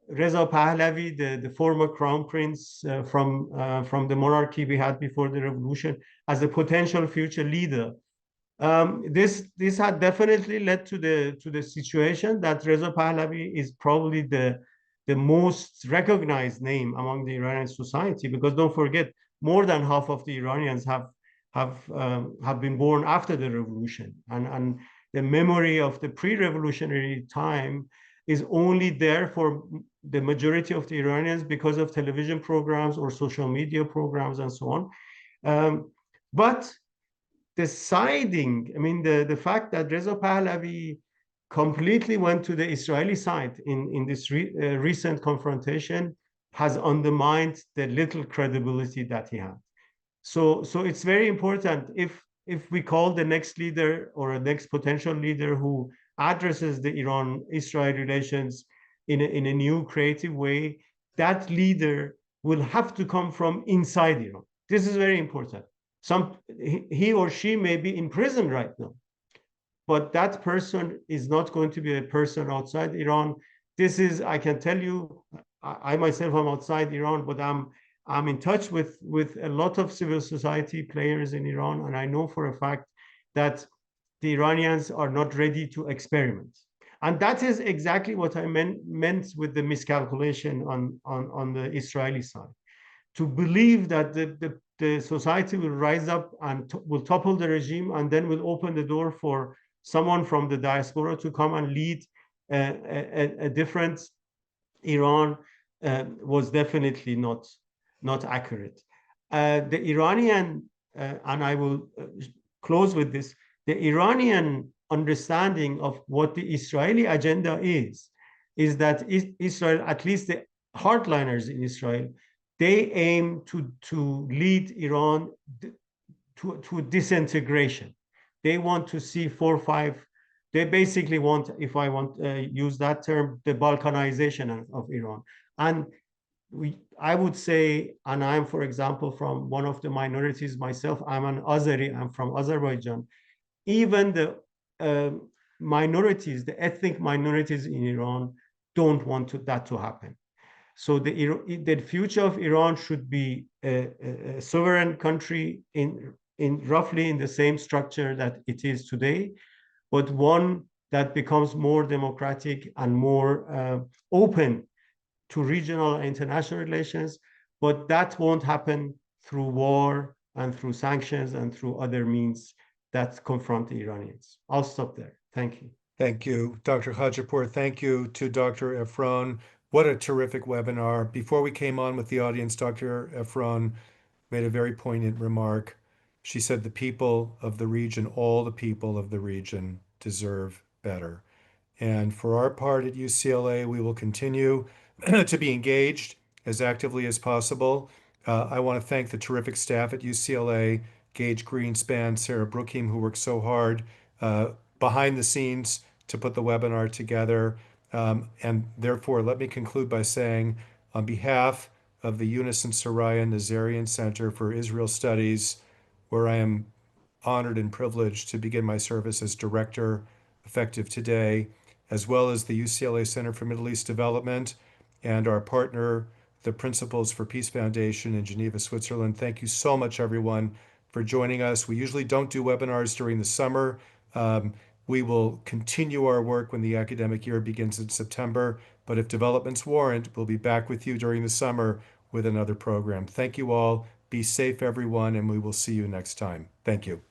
Reza Pahlavi, the former crown prince from the monarchy we had before the revolution, as a potential future leader. This had definitely led to the situation that Reza Pahlavi is probably the most recognized name among the Iranian society, because don't forget, more than half of the Iranians have been born after the revolution, and the memory of the pre-revolutionary time is only there for the majority of the Iranians because of television programs or social media programs and so on. But the siding, I mean, the fact that Reza Pahlavi completely went to the Israeli side in this recent confrontation has undermined the little credibility that he had. So it's very important, if we call the next leader or a next potential leader who addresses the Iran-Israel relations in a new creative way, that leader will have to come from inside Iran. This is very important. He or she may be in prison right now, but that person is not going to be a person outside Iran. This is, I can tell you, I myself am outside Iran, but I'm in touch with a lot of civil society players in Iran, and I know for a fact that the Iranians are not ready to experiment. And that is exactly what I meant with the miscalculation on the Israeli side. To believe that the society will rise up and will topple the regime, and then will open the door for someone from the diaspora to come and lead a different Iran was definitely not accurate. The Iranian, and I will close with this, the Iranian understanding of what the Israeli agenda is that Israel, at least the hardliners in Israel, they aim to lead Iran to disintegration. They want to see 4 or 5. They basically want, if I want use that term, the Balkanization of Iran. And I would say, and I'm, for example, from one of the minorities myself. I'm an Azeri. I'm from Azerbaijan. Even the minorities, the ethnic minorities in Iran, don't want that to happen. So the future of Iran should be a sovereign country in roughly in the same structure that it is today, but one that becomes more democratic and more open to regional and international relations. But that won't happen through war and through sanctions and through other means that confront the Iranians. I'll stop there. Thank you. Thank you, Dr. Hajipour. Thank you to Dr. Efron. What a terrific webinar. Before we came on with the audience, Dr. Efron made a very poignant remark. She said the people of the region, all the people of the region, deserve better. And for our part at UCLA, we will continue to be engaged as actively as possible. I want to thank the terrific staff at UCLA, Gage Greenspan, Sarah Brookham, who worked so hard behind the scenes to put the webinar together. And therefore, let me conclude by saying, on behalf of the Unison Soraya Nazarian Center for Israel Studies, where I am honored and privileged to begin my service as director effective today, as well as the UCLA Center for Middle East Development and our partner, the Principles for Peace Foundation in Geneva, Switzerland. Thank you so much, everyone, for joining us. We usually don't do webinars during the summer. We will continue our work when the academic year begins in September, but if developments warrant, we'll be back with you during the summer with another program. Thank you all. Be safe, everyone, and we will see you next time. Thank you.